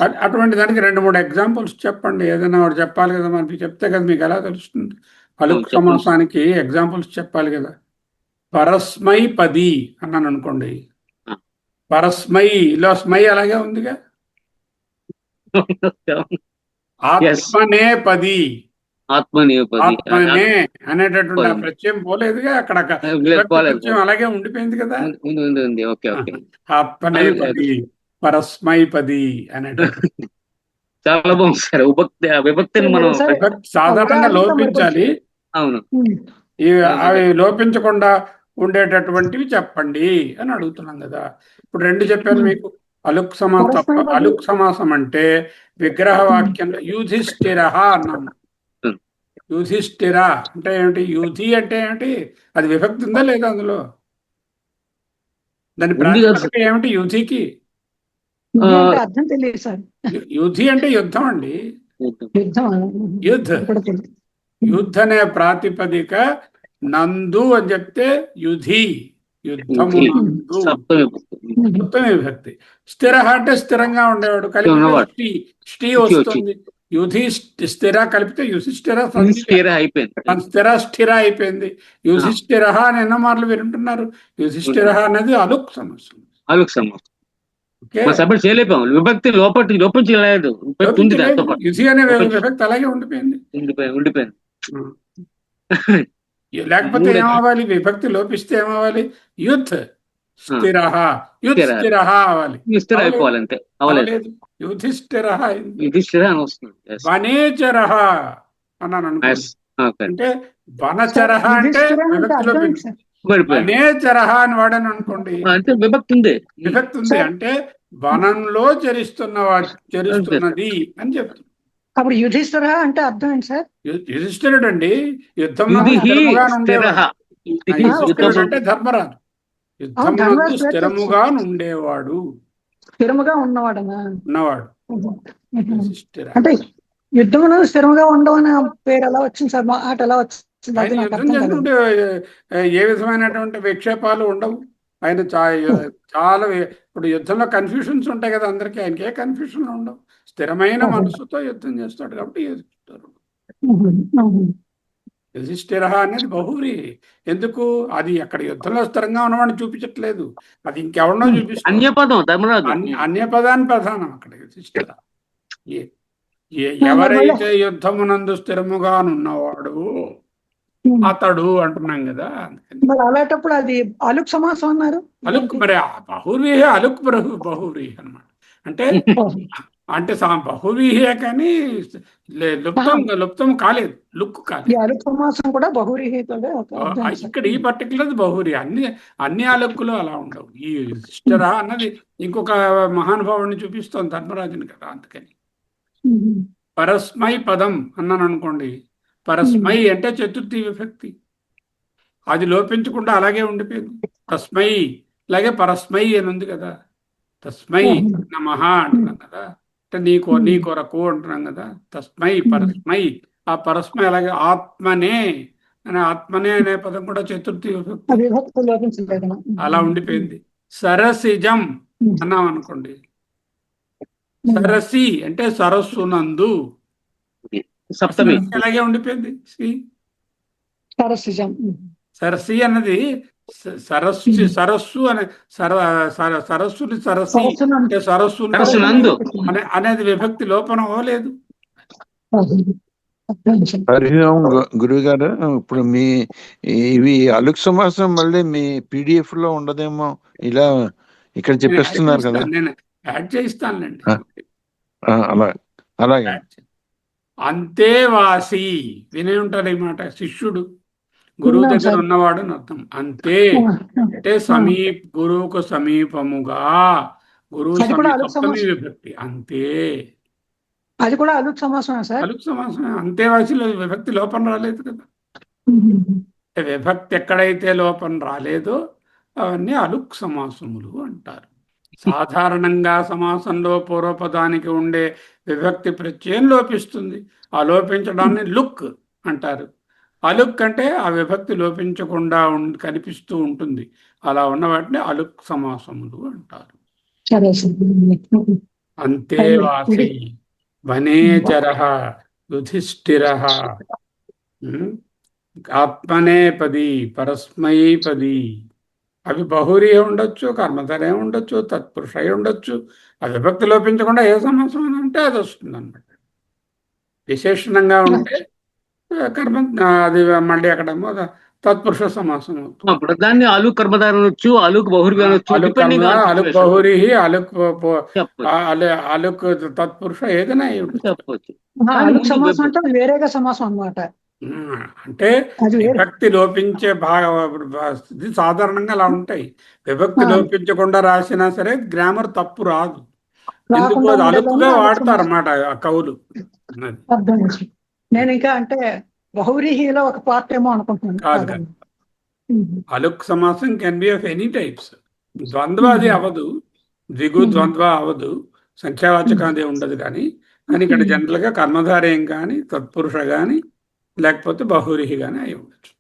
అది అటువంటి దానికి రెండు మూడు ఎగ్జాంపుల్స్ చెప్పండి. ఏదైనా ఒకటి చెప్పాలి కదా, మనకి చెప్తే కదా మీకు ఎలా తెలుస్తుంది. అలుక్ సమాసానికి ఎగ్జాంపుల్స్ చెప్పాలి కదా. పరస్మై పది అన్నాను అనుకోండి, పరస్మై లో స్మై అలాగే ఉందిగా. ఆత్మనే పది, ఆత్మనే అనేటటువంటి ఆ ప్రత్యయం పోలేదుగా, అక్కడ ప్రత్యయం అలాగే ఉండిపోయింది కదా. ఆత్మనే పది, పరస్మై పది అనేటటువంటి. చాలా బాగుంది సార్. విభక్తిని మనం సాధారణంగా లోపించాలి. అవును, అవి లోపించకుండా ఉండేటటువంటివి చెప్పండి అని అడుగుతున్నాం కదా. ఇప్పుడు రెండు చెప్పాను మీకు. అలుక్ సమాసం, అలుక్ సమాసం అంటే విగ్రహ వాక్యంలో యుధిష్ఠిర అన్నాము. యుధిష్ఠిర అంటే ఏమిటి? యుధి అంటే ఏమిటి? అది విభక్తి ఉందా లేదా అందులో? దాని ప్రాతిపదిక ఏమిటి యుధికి? అర్థం తెలియదు సార్. యుధి అంటే యుద్ధం అండి. యుద్ధ, యుద్ధ అనే ప్రాతిపదిక నందు అని చెప్తే యుధి, యుద్ధము నందు, సప్తమి విభక్తి. స్థిర అంటే స్థిరంగా ఉండేవాడు, కలిపి ష్టి వస్తుంది. యుధి స్థిర కలిపితే యుధిష్ఠిర స్థిర స్థిర అయిపోయింది. యుధిష్ఠిర అని ఎన్నో మార్లు వింటున్నారు. యుధిష్ఠిర అనేది అలుక్ సమస్య. అలుక్ సమస్య విభక్తి లోపించలేదు. యుధి అనే విభక్తి అలాగే ఉండిపోయింది. లేకపోతే ఏమవ్వాలి? విభక్తి లోపిస్తే ఏమవ్వాలి? యుద్ధ్ స్థిర, యుద్ధ స్థిర అవ్వాలి. అయిపోవాలంటే అవ్వలేదు. యుధిష్ఠిర వనేచర అన్నాను అంటే వనచర అంటే విభక్తి లోపించింది. వనేచర అని వాడని అనుకోండి, అంటే విభక్తి ఉంది. విభక్తి ఉంది అంటే వనంలో చరిస్తున్నది అని చెప్తుంది. అప్పుడు యుధిష్ఠిర అంటే అర్థం ఏంటి సార్? యుధిష్ఠిరుడు అండి యుద్ధంలో అంటే ధర్మరాజు. యుద్ధంలో స్థిరముగా ఉండేవాడు, స్థిరముగా ఉన్నవాడు. అంటే యుద్ధంలో స్థిరంగా ఉండవని పేరు ఎలా వచ్చింది సార్? మాట ఎలా వచ్చింది? యుద్ధం చేస్తుంటే ఏ విధమైనటువంటి విక్షేపాలు ఉండవు. ఆయన చాలా ఇప్పుడు యుద్ధంలో కన్ఫ్యూషన్స్ ఉంటాయి కదా అందరికీ, ఆయనకి ఏ కన్ఫ్యూషన్ ఉండవు. స్థిరమైన మనసుతో యుద్ధం చేస్తాడు కాబట్టి యుధిష్ఠిర అనేది బహువ్రీహి. ఎందుకు? అది అక్కడ యుద్ధంలో స్థిరంగా ఉన్నవాడిని చూపించట్లేదు, అది ఇంకెవరినో చూపిస్తుంది. అన్యపదం ధర్మరాజు. అన్యపదాన్ని ప్రధానం అక్కడ యుధిష్ఠిర. ఎవరైతే యుద్ధమునందు స్థిరముగానున్నవాడు అతడు అంటున్నాం కదా. మరి అలాంటప్పుడు అది అలుక్ సమాసం అన్నారు. అలుక్ మరి బహువ్రీహి అలుక్ బహువ్రీహి అనమాట. అంటే అంటే బహువ్రీహే కానీ లుప్తం కాలేదు, లుక్ ఈ కాలేదు. అలుక్ సమాసం కూడా బహువ్రీహితోనే ఇక్కడ ఈ పర్టికులర్ బహువ్రీ. అన్ని అలుక్కులు అలా ఉండవు. ఈ యుధిష్ఠిర అన్నది ఇంకొక మహానుభావుడిని చూపిస్తోంది, ధర్మరాజుని కదా. అందుకని పరస్మై పదం అన్నాను అనుకోండి, పరస్మై అంటే చతుర్థి విభక్తి, అది లోపించకుండా అలాగే ఉండిపోయింది. తస్మై అలాగే పరస్మై అని ఉంది కదా. తస్మై నమః అంటున్నాం కదా, అంటే నీ కొరకు అంటున్నాం కదా. తస్మై పరస్మై, ఆ పరస్మై అలాగే ఆత్మనే ఆత్మనే అనే పదం కూడా చతుర్థి విభక్తి, అలా ఉండిపోయింది. సరసిజం అన్నాం అనుకోండి, సరసి అంటే సరస్సునందు, సప్తమి అలాగే ఉండిపోయింది. సరసి అన్నది సరస్సు అనే సరస్సుని సరసి అంటే సరస్సునందు అనేది విభక్తి లోపం అవ్వలేదు. హరి ఓం గురువు గారు, ఇప్పుడు మీ ఇవి అలుక్ సమాసం మళ్ళీ మీ PDF లో ఉండదేమో, ఇలా ఇక్కడ చెప్పేస్తున్నారు కదా. నేను యాడ్ చేయిస్తానులేండి. అలాగే అంతేవాసి వినే ఉంటారు ఈ మాట. శిష్యుడు గురువు దగ్గర ఉన్నవాడు అని అర్థం. అంతే అంటే గురువుకు సమీపముగా, గురువు సప్తమి విభక్తి. అంతే అది కూడా అలుక్ సమాసం సార్. అలుక్ సమాసం. అంతేవాసిలో విభక్తి లోపం రాలేదు కదా. విభక్తి ఎక్కడైతే లోపం రాలేదో అవన్నీ అలుక్ సమాసములు అంటారు. సాధారణంగా సమాసంలో పూర్వపదానికి ఉండే విభక్తి ప్రత్యయం లోపిస్తుంది. ఆ లోపించడాన్ని లుక్ అంటారు. అలుక్ అంటే ఆ విభక్తి లోపించకుండా కనిపిస్తూ ఉంటుంది. అలా ఉన్న వాటిని అలుక్ సమాసములు అంటారు. అంతేవాసి వనేచరః యుధిష్ఠిరః ఆత్మనేపది పరస్మైపది. అవి బహురీ ఉండొచ్చు, కర్మధరే ఉండొచ్చు, తత్పురుషై ఉండొచ్చు. ఆ విభక్తి లోపించకుండా ఏ సమాసం అని అంటే అది వస్తుంది అన్నమాట. విశేషణంగా ఉంటే కర్మ, అది మళ్ళీ అక్కడేమో తత్పురుష సమాసం అవుతుంది. ఇప్పుడు దాన్ని అలుక్ కర్మధార అనొచ్చు, అలుక్ బహురీ అనొచ్చు. అలుక్ బహురీ, అలుక్ తత్పురుష ఏదైనా చెప్పవచ్చు. అలుక్ సమాసం అంటే వేరేగా సమాసం అన్నమాట. అంటే విభక్తి లోపించే ఇది సాధారణంగా అలా ఉంటాయి. విభక్తి లోపించకుండా రాసినా సరే గ్రామర్ తప్పు రాదు. ఎందుకు అది అలుకుగా వాడతారు అన్నమాట కవులు. నేను ఇంకా అంటే బహువ్రీహిలో ఒక పార్ట్ ఏమో అనుకుంటున్నాను. కాదు, అలుక్ సమాసం can be of any types. ద్వంద్వ అది అవదు, ద్విగు ద్వంద్వ అవదు, సంఖ్యావాచకాది ఉండదు. కానీ ఇక్కడ జనరల్ గా కర్మధారేయం కానీ తత్పురుష కానీ లేకపోతే బహువ్రీహి కానీ అయి ఉండొచ్చు.